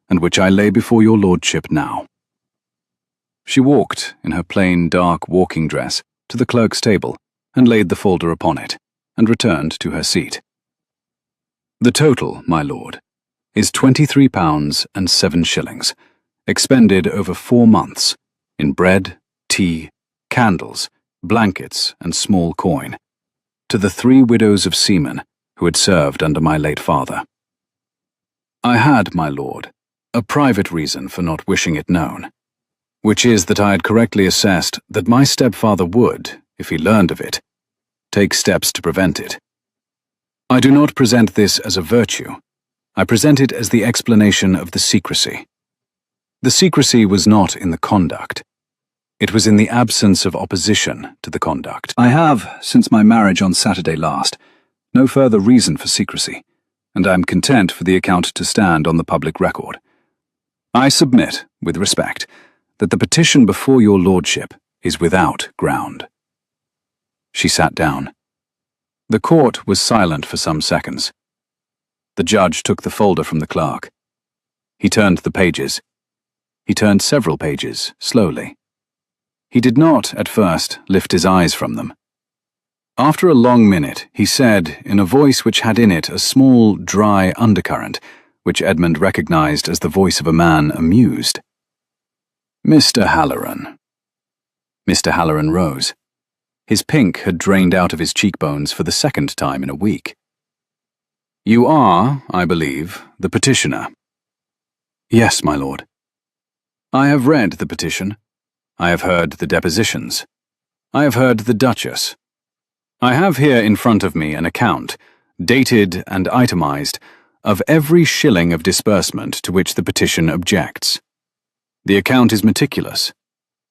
and which I lay before your lordship now." She walked, in her plain dark walking dress, to the clerk's table, and laid the folder upon it, and returned to her seat. "The total, my lord, is £23.07, expended over 4 months, in bread, tea, candles, blankets, and small coin, to the 3 widows of seamen who had served under my late father. I had, my lord, a private reason for not wishing it known, which is that I had correctly assessed that my stepfather would, if he learned of it, take steps to prevent it. I do not present this as a virtue. I present it as the explanation of the secrecy. The secrecy was not in the conduct. It was in the absence of opposition to the conduct. I have, since my marriage on Saturday last, no further reason for secrecy, and I am content for the account to stand on the public record. I submit, with respect, that the petition before your lordship is without ground." She sat down. The court was silent for some seconds. The judge took the folder from the clerk. He turned the pages. He turned several pages, slowly. He did not, at first, lift his eyes from them. After a long minute, he said, in a voice which had in it a small, dry undercurrent, which Edmund recognized as the voice of a man amused, "Mr. Halloran." Mr. Halloran rose. His pink had drained out of his cheekbones for the second time in a week. "You are, I believe, the petitioner." "Yes, my lord." "I have read the petition. I have heard the depositions. I have heard the Duchess. I have here in front of me an account, dated and itemized, of every shilling of disbursement to which the petition objects. The account is meticulous.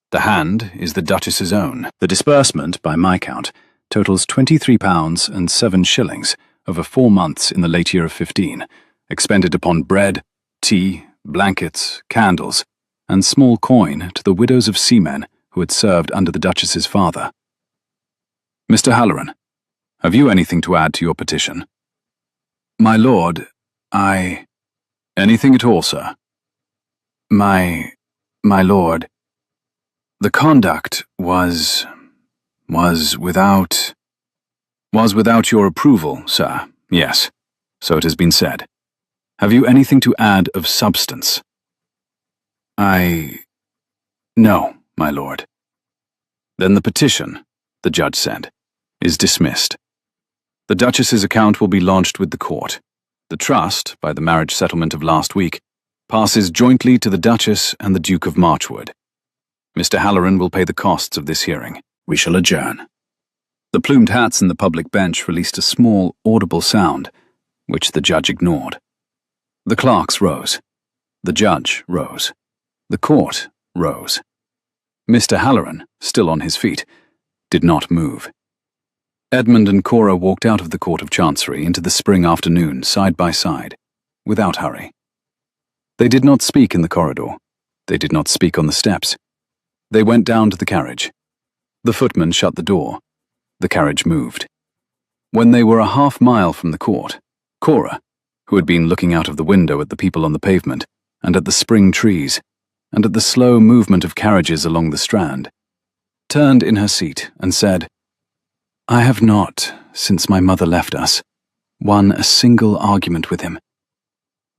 The hand is the Duchess's own. The disbursement, by my count, totals £23.07 over 4 months in the late year of 15, expended upon bread, tea, blankets, candles, and small coin to the widows of seamen who had served under the Duchess's father. Mr. Halloran, have you anything to add to your petition?" "My lord, Anything at all, sir?" My lord, the conduct was without your approval, sir. Yes, so it has been said. Have you anything to add of substance?" No, my lord." "Then the petition," the judge said, "is dismissed. The Duchess's account will be lodged with the court. The trust, by the marriage settlement of last week, passes jointly to the Duchess and the Duke of Marchwood. Mr. Halloran will pay the costs of this hearing. We shall adjourn." The plumed hats in the public bench released a small, audible sound, which the judge ignored. The clerks rose. The judge rose. The court rose. Mr. Halloran, still on his feet, did not move. Edmund and Cora walked out of the Court of Chancery into the spring afternoon, side by side, without hurry. They did not speak in the corridor. They did not speak on the steps. They went down to the carriage. The footman shut the door. The carriage moved. When they were a half-mile from the court, Cora, who had been looking out of the window at the people on the pavement, and at the spring trees, and at the slow movement of carriages along the Strand, turned in her seat and said, "I have not, since my mother left us, won a single argument with him.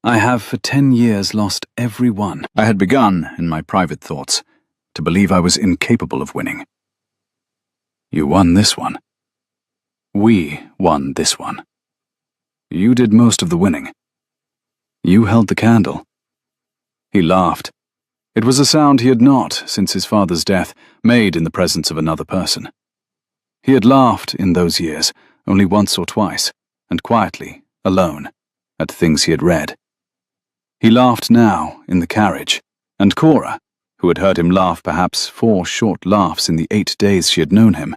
I have for 10 years lost every one. I had begun, in my private thoughts, to believe I was incapable of winning. You won this one. We won this one. You did most of the winning. You held the candle. He laughed. It was a sound he had not, since his father's death, made in the presence of another person. He had laughed, in those years, only once or twice, and quietly, alone, at things he had read. He laughed now, in the carriage, and Cora, who had heard him laugh perhaps 4 short laughs in the 8 days she had known him,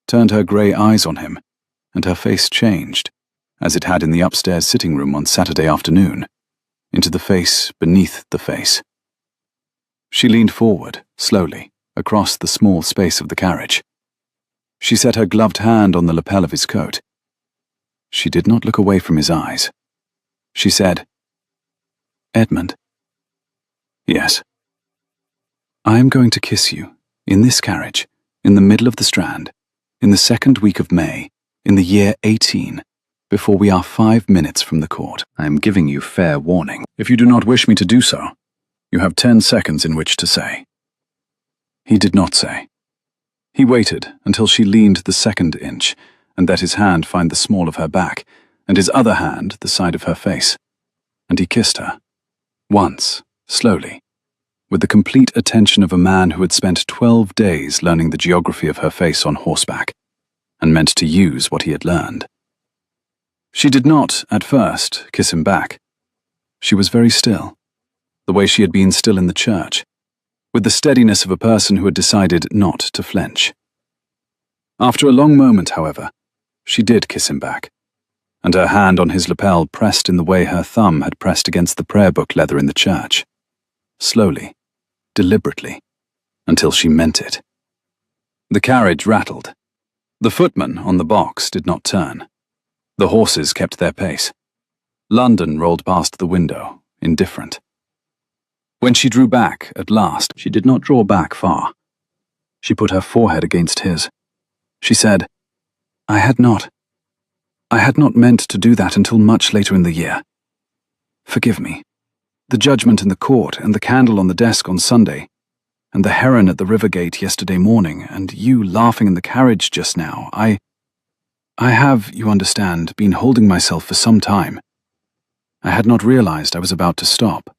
turned her grey eyes on him, and her face changed, as it had in the upstairs sitting room on Saturday afternoon, into the face beneath the face. She leaned forward, slowly, across the small space of the carriage. She set her gloved hand on the lapel of his coat. She did not look away from his eyes. She said, "Edmund." "Yes." "I am going to kiss you, in this carriage, in the middle of the Strand, in the 2nd week of May, in the year 18, before we are 5 minutes from the court. I am giving you fair warning. If you do not wish me to do so, you have 10 seconds in which to say." He did not say. He waited until she leaned the 2nd inch, and let his hand find the small of her back, and his other hand the side of her face. And he kissed her. Once, slowly, with the complete attention of a man who had spent 12 days learning the geography of her face on horseback, and meant to use what he had learned. She did not, at first, kiss him back. She was very still, the way she had been still in the church, with the steadiness of a person who had decided not to flinch. After a long moment, however, she did kiss him back, and her hand on his lapel pressed in the way her thumb had pressed against the prayer book leather in the church, slowly, deliberately, until she meant it. The carriage rattled. The footman on the box did not turn. The horses kept their pace. London rolled past the window, indifferent. When she drew back, at last, she did not draw back far. She put her forehead against his. She said, I had not meant to do that until much later in the year. Forgive me. The judgment in the court, and the candle on the desk on Sunday, and the heron at the river gate yesterday morning, and you laughing in the carriage just now, I have, you understand, been holding myself for some time. I had not realized I was about to stop.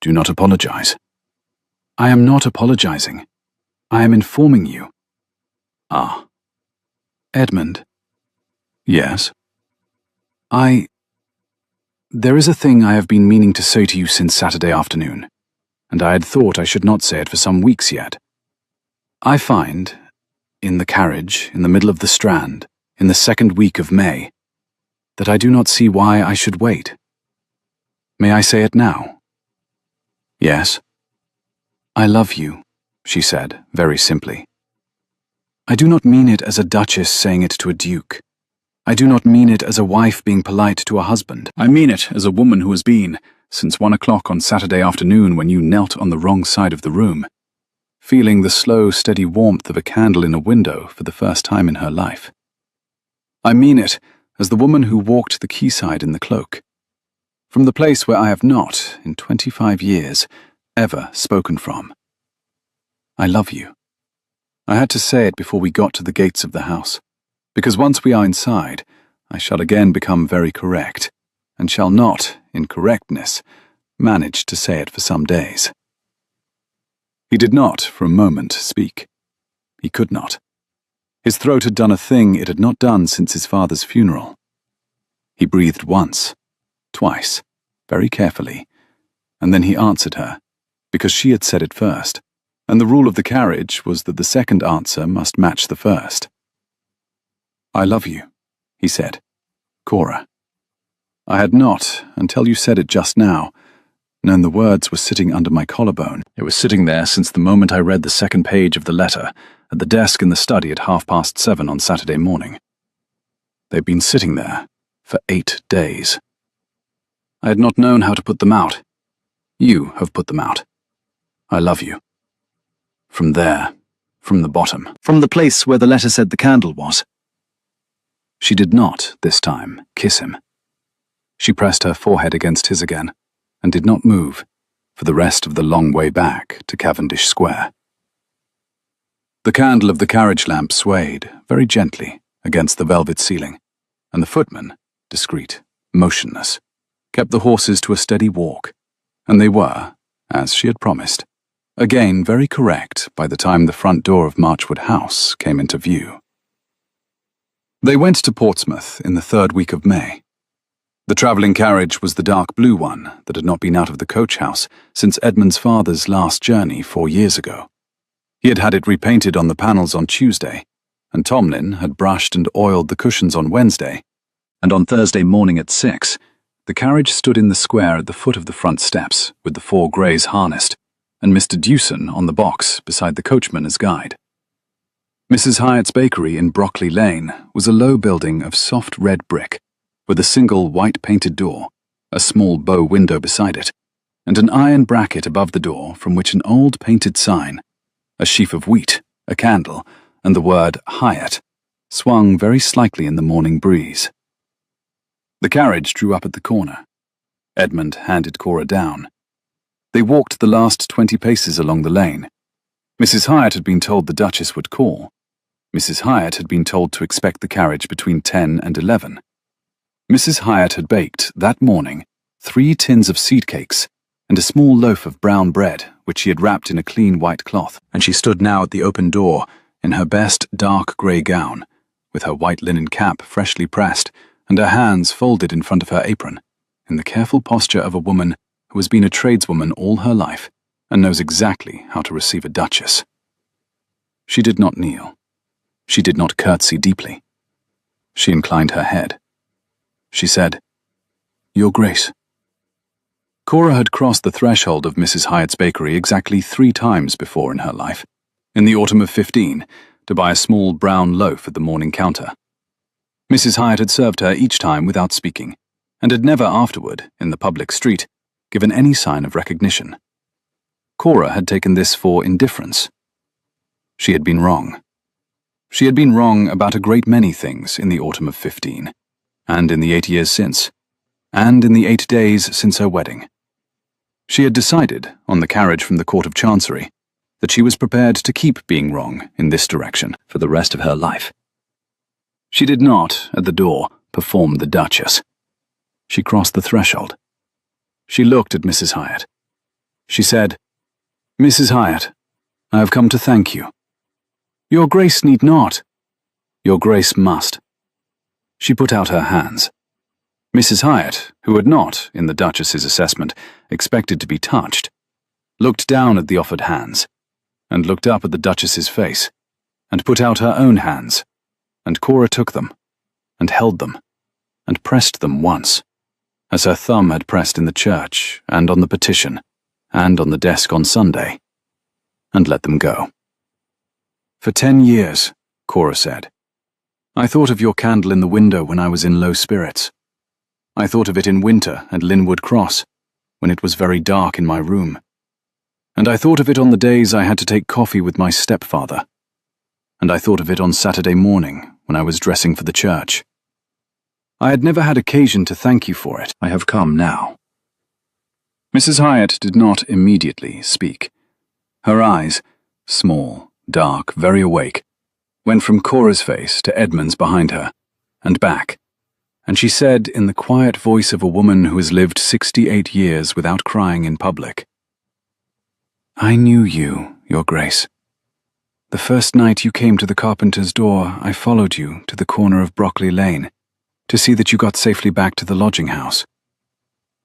Do not apologize. I am not apologizing. I am informing you. Ah. Edmund. Yes? There is a thing I have been meaning to say to you since Saturday afternoon, and I had thought I should not say it for some weeks yet. I find, in the carriage, in the middle of the Strand, in the 2nd week of May, that I do not see why I should wait. May I say it now? Yes. I love you, she said, very simply. I do not mean it as a duchess saying it to a duke. I do not mean it as a wife being polite to a husband. I mean it as a woman who has been, since 1 o'clock on Saturday afternoon when you knelt on the wrong side of the room, feeling the slow, steady warmth of a candle in a window for the first time in her life. I mean it as the woman who walked the quayside in the cloak, from the place where I have not, in 25 years, ever spoken from. I love you. I had to say it before we got to the gates of the house, because once we are inside, I shall again become very correct, and shall not, in correctness, manage to say it for some days. He did not, for a moment, speak. He could not. His throat had done a thing it had not done since his father's funeral. He breathed once, twice, very carefully, and then he answered her, because she had said it first, and the rule of the carriage was that the second answer must match the first. I love you, he said. Cora. I had not, until you said it just now, known the words were sitting under my collarbone. It was sitting there since the moment I read the 2nd page of the letter, at the desk in the study at 7:30 on Saturday morning. They'd been sitting there for 8 days. I had not known how to put them out. You have put them out. I love you. From there, from the bottom, from the place where the letter said the candle was. She did not, this time, kiss him. She pressed her forehead against his again, and did not move, for the rest of the long way back to Cavendish Square. The candle of the carriage lamp swayed, very gently, against the velvet ceiling, and the footman, discreet, motionless, kept the horses to a steady walk, And they were, as she had promised, again very correct by the time the front door of Marchwood House came into view. They went to Portsmouth in the 3rd week of May. The travelling carriage was the dark blue one that had not been out of the coach house since Edmund's father's last journey 4 years ago. He had had it repainted on the panels on Tuesday, and Tomlin had brushed and oiled the cushions on Wednesday, and on Thursday morning at 6, the carriage stood in the square at the foot of the front steps with the 4 greys harnessed, and Mr. Dewson on the box beside the coachman as guide. Mrs. Hyatt's bakery in Brockley Lane was a low building of soft red brick, with a single white-painted door, a small bow window beside it, and an iron bracket above the door from which an old painted sign, a sheaf of wheat, a candle, and the word Hyatt, swung very slightly in the morning breeze. The carriage drew up at the corner. Edmund handed Cora down. They walked the last 20 paces along the lane. Mrs. Hyatt had been told the Duchess would call. Mrs. Hyatt had been told to expect the carriage between 10 and 11. Mrs. Hyatt had baked, that morning, 3 tins of seed cakes and a small loaf of brown bread, which she had wrapped in a clean white cloth, and she stood now at the open door in her best dark grey gown, with her white linen cap freshly pressed and her hands folded in front of her apron, in the careful posture of a woman who has been a tradeswoman all her life and knows exactly how to receive a duchess. She did not kneel. She did not curtsy deeply. She inclined her head. She said, "Your Grace." Cora had crossed the threshold of Mrs. Hyatt's bakery exactly 3 times before in her life, in the autumn of 15, to buy a small brown loaf at the morning counter. Mrs. Hyatt had served her each time without speaking, and had never afterward, in the public street, given any sign of recognition. Cora had taken this for indifference. She had been wrong. She had been wrong about a great many things in the autumn of 15, and in the 8 years since, and in the 8 days since her wedding. She had decided, on the carriage from the Court of Chancery, that she was prepared to keep being wrong in this direction for the rest of her life. She did not, at the door, perform the Duchess. She crossed the threshold. She looked at Mrs. Hyatt. She said, "Mrs. Hyatt, I have come to thank you." "Your Grace need not." "Your Grace must." She put out her hands. Mrs. Hyatt, who had not, in the Duchess's assessment, expected to be touched, looked down at the offered hands, and looked up at the Duchess's face, and put out her own hands, and Cora took them, and held them, and pressed them once, as her thumb had pressed in the church, and on the petition, and on the desk on Sunday, and let them go. "For 10 years, Cora said, I thought of your candle in the window when I was in low spirits. I thought of it in winter at Linwood Cross, when it was very dark in my room. And I thought of it on the days I had to take coffee with my stepfather. And I thought of it on Saturday morning when I was dressing for the church. I had never had occasion to thank you for it. I have come now." Mrs. Hyatt did not immediately speak. Her eyes, small, dark, very awake, went from Cora's face to Edmund's behind her, and back, and she said in the quiet voice of a woman who has lived 68 years without crying in public, "I knew you, Your Grace. The first night you came to the carpenter's door, I followed you to the corner of Brockley Lane, to see that you got safely back to the lodging house.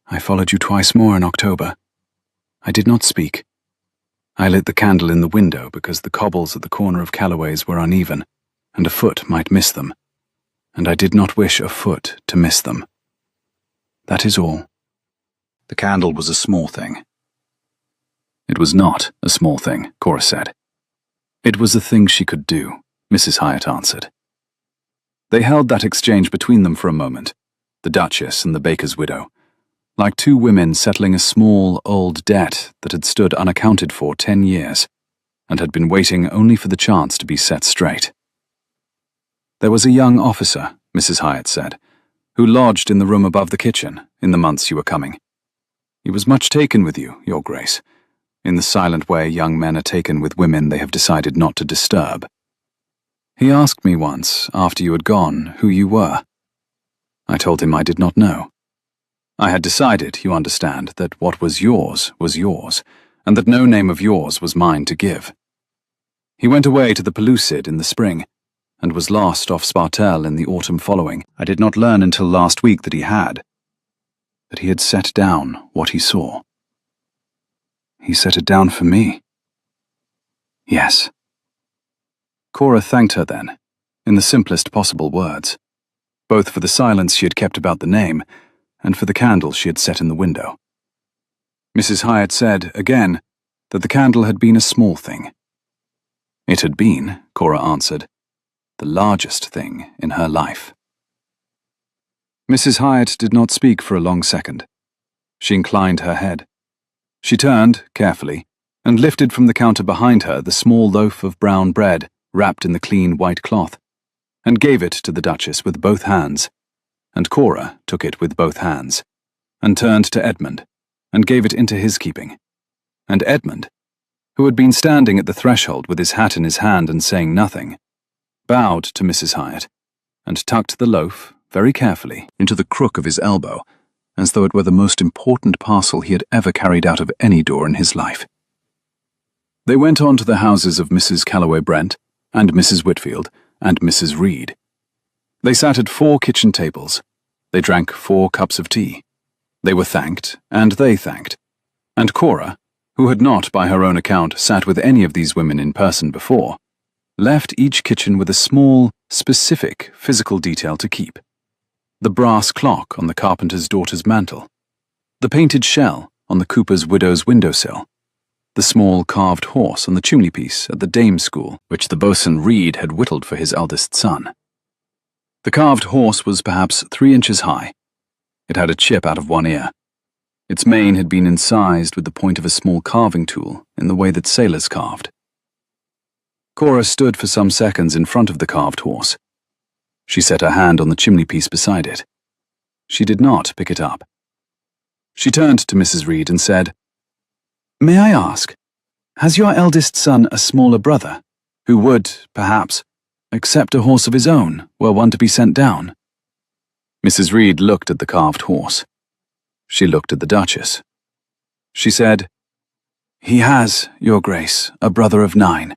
I followed you twice more in October. I did not speak. I lit the candle in the window because the cobbles at the corner of Calloway's were uneven, and a foot might miss them, and I did not wish a foot to miss them. That is all." The candle was a small thing. It was not a small thing, Cora said. It was a thing she could do, Mrs. Hyatt answered. They held that exchange between them for a moment, the Duchess and the baker's widow, like 2 women settling a small, old debt that had stood unaccounted for 10 years, and had been waiting only for the chance to be set straight. "There was a young officer," Mrs. Hyatt said, "who lodged in the room above the kitchen in the months you were coming. He was much taken with you, Your Grace, in the silent way young men are taken with women they have decided not to disturb. He asked me once, after you had gone, who you were. I told him I did not know. I had decided, you understand, that what was yours, and that no name of yours was mine to give. He went away to the Pellucid in the spring, and was lost off Spartel in the autumn following. I did not learn until last week that he had set down what he saw. He set it down for me. Yes. Cora thanked her then, in the simplest possible words, both for the silence she had kept about the name and for the candle she had set in the window. Mrs. Hyatt said, again, that the candle had been a small thing. It had been, Cora answered, the largest thing in her life. Mrs. Hyatt did not speak for a long second. She inclined her head. She turned, carefully, and lifted from the counter behind her the small loaf of brown bread wrapped in the clean white cloth, and gave it to the Duchess with both hands, and Cora took it with both hands, and turned to Edmund, and gave it into his keeping. And Edmund, who had been standing at the threshold with his hat in his hand and saying nothing, bowed to Mrs. Hyatt, and tucked the loaf, very carefully, into the crook of his elbow, as though it were the most important parcel he had ever carried out of any door in his life. They went on to the houses of Mrs. Calloway Brent, and Mrs. Whitfield, and Mrs. Reed. They sat at 4 kitchen tables. They drank 4 cups of tea. They were thanked, and they thanked. And Cora, who had not, by her own account, sat with any of these women in person before, left each kitchen with a small, specific physical detail to keep. The brass clock on the carpenter's daughter's mantel, the painted shell on the cooper's widow's windowsill, the small carved horse on the chimney-piece at the dame's school, which the boatswain Reed had whittled for his eldest son. The carved horse was perhaps 3 inches high. It had a chip out of one ear. Its mane had been incised with the point of a small carving tool in the way that sailors carved. Cora stood for some seconds in front of the carved horse. She set her hand on the chimney-piece beside it. She did not pick it up. She turned to Mrs. Reed and said, "May I ask, has your eldest son a smaller brother, who would, perhaps, accept a horse of his own, were one to be sent down?" Mrs. Reed looked at the carved horse. She looked at the Duchess. She said, "He has, Your Grace, a brother of 9.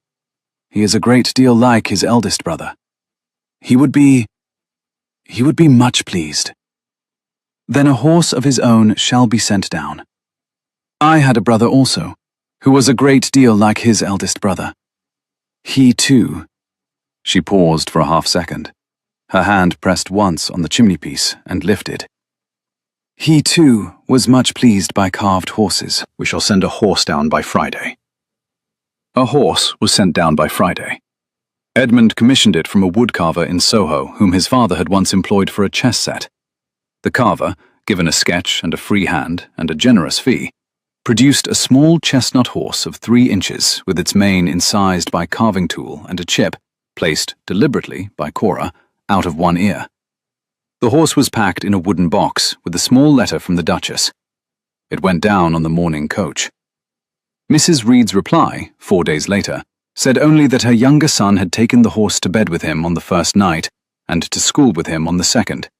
He is a great deal like his eldest brother. He would be much pleased. Then a horse of his own shall be sent down. I had a brother also, who was a great deal like his eldest brother. He too—" She paused for a half-second. Her hand pressed once on the chimney-piece and lifted. "He too was much pleased by carved horses. We shall send a horse down by Friday." A horse was sent down by Friday. Edmund commissioned it from a woodcarver in Soho whom his father had once employed for a chess set. The carver, given a sketch and a free hand and a generous fee, produced a small chestnut horse of 3 inches with its mane incised by carving tool and a chip, placed deliberately by Cora, out of one ear. The horse was packed in a wooden box with a small letter from the Duchess. It went down on the morning coach. Mrs. Reed's reply, 4 days later, said only that her younger son had taken the horse to bed with him on the first night and to school with him on the second,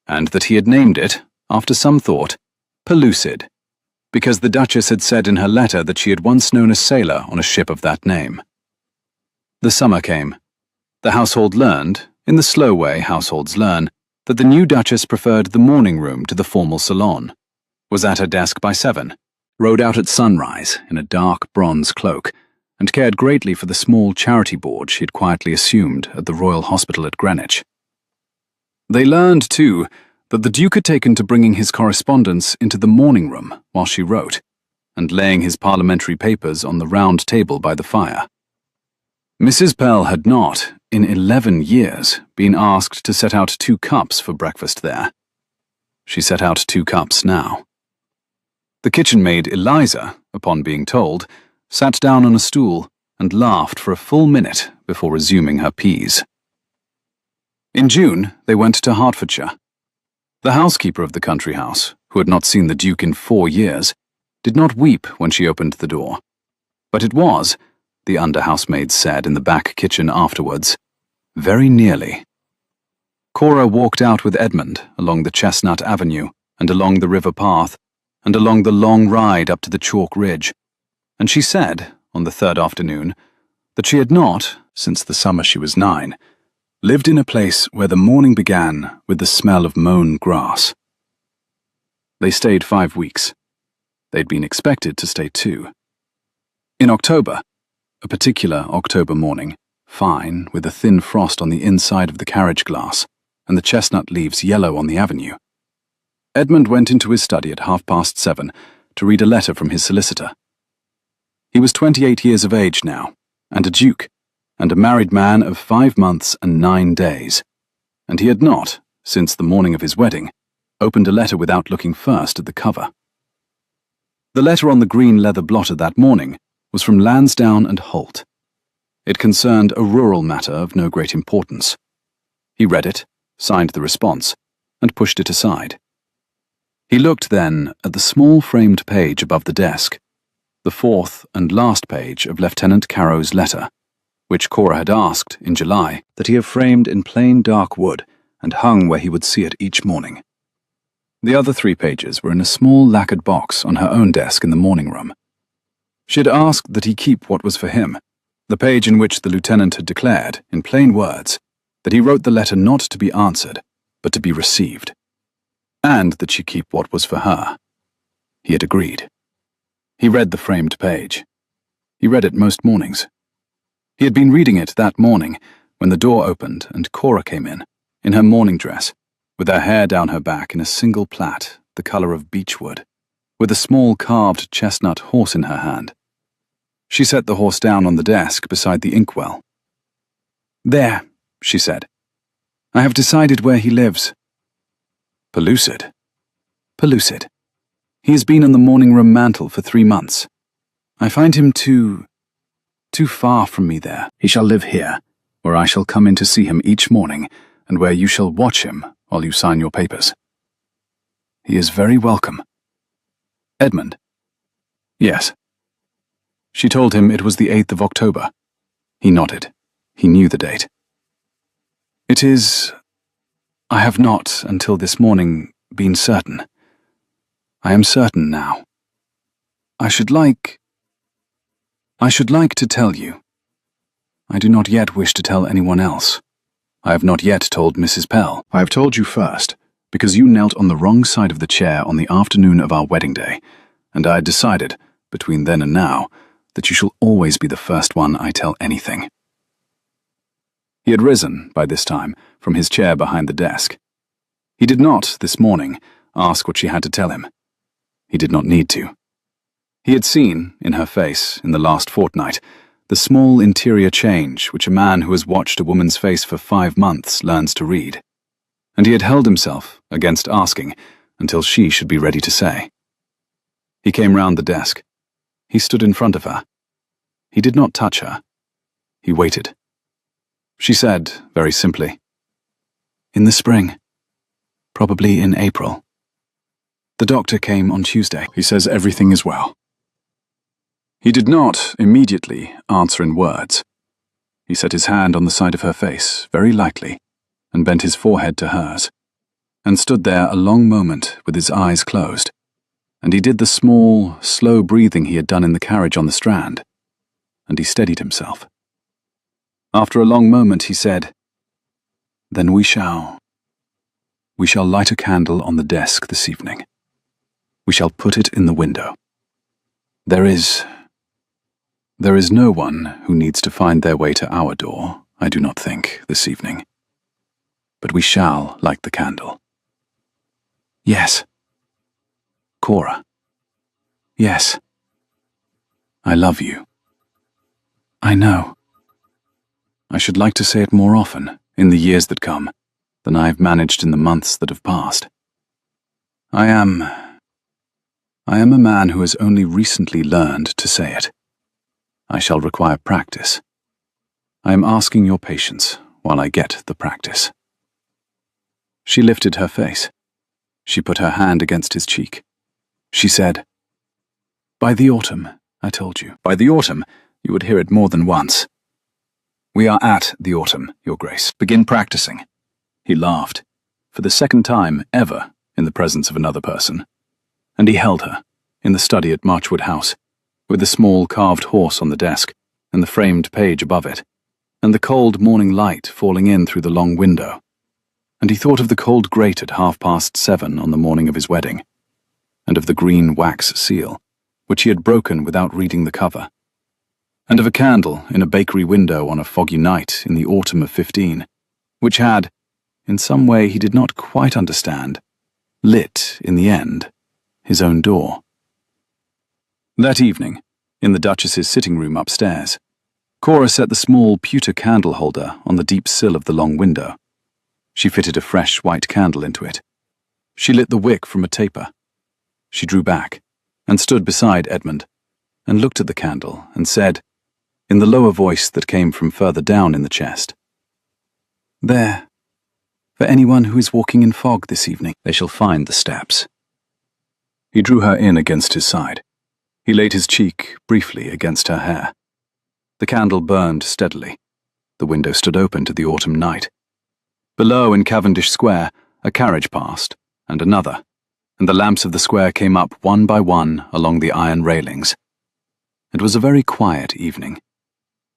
and that he had named it, after some thought, Pellucid, because the Duchess had said in her letter that she had once known a sailor on a ship of that name. The summer came. The household learned, in the slow way households learn, that the new Duchess preferred the morning room to the formal salon, was at her desk by 7, rode out at sunrise in a dark bronze cloak, and cared greatly for the small charity board she had quietly assumed at the Royal Hospital at Greenwich. They learned, too, that the Duke had taken to bringing his correspondence into the morning room while she wrote, and laying his parliamentary papers on the round table by the fire. Mrs. Pell had not, in 11 years, been asked to set out 2 cups for breakfast there. She set out 2 cups now. The kitchen maid Eliza, upon being told, sat down on a stool and laughed for a full minute before resuming her peas. In June, they went to Hertfordshire. The housekeeper of the country house, who had not seen the Duke in 4 years, did not weep when she opened the door. But it was, the under-housemaid said in the back kitchen afterwards, very nearly. Cora walked out with Edmund along the Chestnut Avenue and along the river path, and along the long ride up to the chalk ridge, and she said, on the third afternoon, that she had not, since the summer she was 9, lived in a place where the morning began with the smell of mown grass. They stayed 5 weeks. They'd been expected to stay 2. In October, a particular October morning, fine, with a thin frost on the inside of the carriage glass and the chestnut leaves yellow on the avenue, Edmund went into his study at 7:30 to read a letter from his solicitor. He was 28 years of age now, and a duke, and a married man of 5 months and 9 days, and he had not, since the morning of his wedding, opened a letter without looking first at the cover. The letter on the green leather blotter that morning was from Lansdowne and Holt. It concerned a rural matter of no great importance. He read it, signed the response, and pushed it aside. He looked then at the small framed page above the desk, the 4th and last page of Lieutenant Carrow's letter, which Cora had asked, in July, that he have framed in plain dark wood and hung where he would see it each morning. The other 3 pages were in a small lacquered box on her own desk in the morning room. She had asked that he keep what was for him, the page in which the lieutenant had declared, in plain words, that he wrote the letter not to be answered, but to be received, and that she keep what was for her. He had agreed. He read the framed page. He read it most mornings. He had been reading it that morning when the door opened and Cora came in her morning dress, with her hair down her back in a single plait, the colour of beechwood, with a small carved chestnut horse in her hand. She set the horse down on the desk beside the inkwell. "There," she said. "I have decided where he lives." "Pellucid?" "Pellucid. He has been on the morning room mantel for 3 months. I find him too far from me there. He shall live here, where I shall come in to see him each morning, and where you shall watch him while you sign your papers." "He is very welcome." "Edmund?" "Yes." She told him it was the 8th of October. He nodded. He knew the date. "It is... I have not, until this morning, been certain. I am certain now. I should like to tell you. I do not yet wish to tell anyone else. I have not yet told Mrs. Pell. I have told you first, because you knelt on the wrong side of the chair on the afternoon of our wedding day, and I had decided, between then and now, that you shall always be the first one I tell anything." He had risen, by this time, from his chair behind the desk. He did not, this morning, ask what she had to tell him. He did not need to. He had seen, in her face, in the last fortnight, the small interior change which a man who has watched a woman's face for 5 months learns to read, and he had held himself, against asking, until she should be ready to say. He came round the desk. He stood in front of her. He did not touch her. He waited. She said, very simply, "In the spring. Probably in April. The doctor came on Tuesday. He says everything is well." He did not, immediately, answer in words. He set his hand on the side of her face, very lightly, and bent his forehead to hers, and stood there a long moment with his eyes closed, and he did the small, slow breathing he had done in the carriage on the Strand, and he steadied himself. After a long moment he said, "Then we shall light a candle on the desk this evening. We shall put it in the window. There is no one who needs to find their way to our door, I do not think, this evening. But we shall light the candle." "Yes." "Cora." "Yes." "I love you." "I know. I should like to say it more often, in the years that come, than I have managed in the months that have passed. I am a man who has only recently learned to say it. I shall require practice. I am asking your patience while I get the practice." She lifted her face. She put her hand against his cheek. She said, "By the autumn, I told you. By the autumn, you would hear it more than once. We are at the autumn, Your Grace. Begin practicing." He laughed, for the second time ever in the presence of another person, and he held her, in the study at Marchwood House, with the small carved horse on the desk, and the framed page above it, and the cold morning light falling in through the long window. And he thought of the cold grate at 7:30 on the morning of his wedding, and of the green wax seal, which he had broken without reading the cover, and of a candle in a bakery window on a foggy night in the autumn of 15, which had, in some way he did not quite understand, lit, in the end, his own door. That evening, in the Duchess's sitting room upstairs, Cora set the small pewter candle holder on the deep sill of the long window. She fitted a fresh white candle into it. She lit the wick from a taper. She drew back, and stood beside Edmund, and looked at the candle, and said, in the lower voice that came from further down in the chest, "There. For anyone who is walking in fog this evening, they shall find the steps." He drew her in against his side. He laid his cheek briefly against her hair. The candle burned steadily. The window stood open to the autumn night. Below in Cavendish Square, a carriage passed, and another, and the lamps of the square came up one by one along the iron railings. It was a very quiet evening.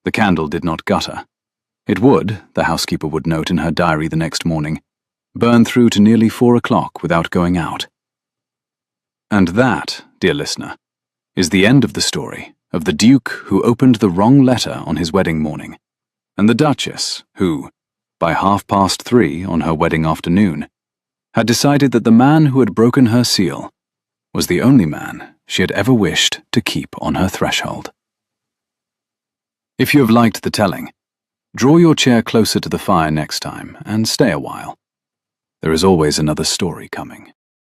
The candle did not gutter. It would, the housekeeper would note in her diary the next morning, burn through to nearly 4 o'clock without going out. And that, dear listener, is the end of the story of the Duke who opened the wrong letter on his wedding morning, and the Duchess who, by 3:30 on her wedding afternoon, had decided that the man who had broken her seal was the only man she had ever wished to keep on her threshold. If you have liked the telling, draw your chair closer to the fire next time and stay a while. There is always another story coming.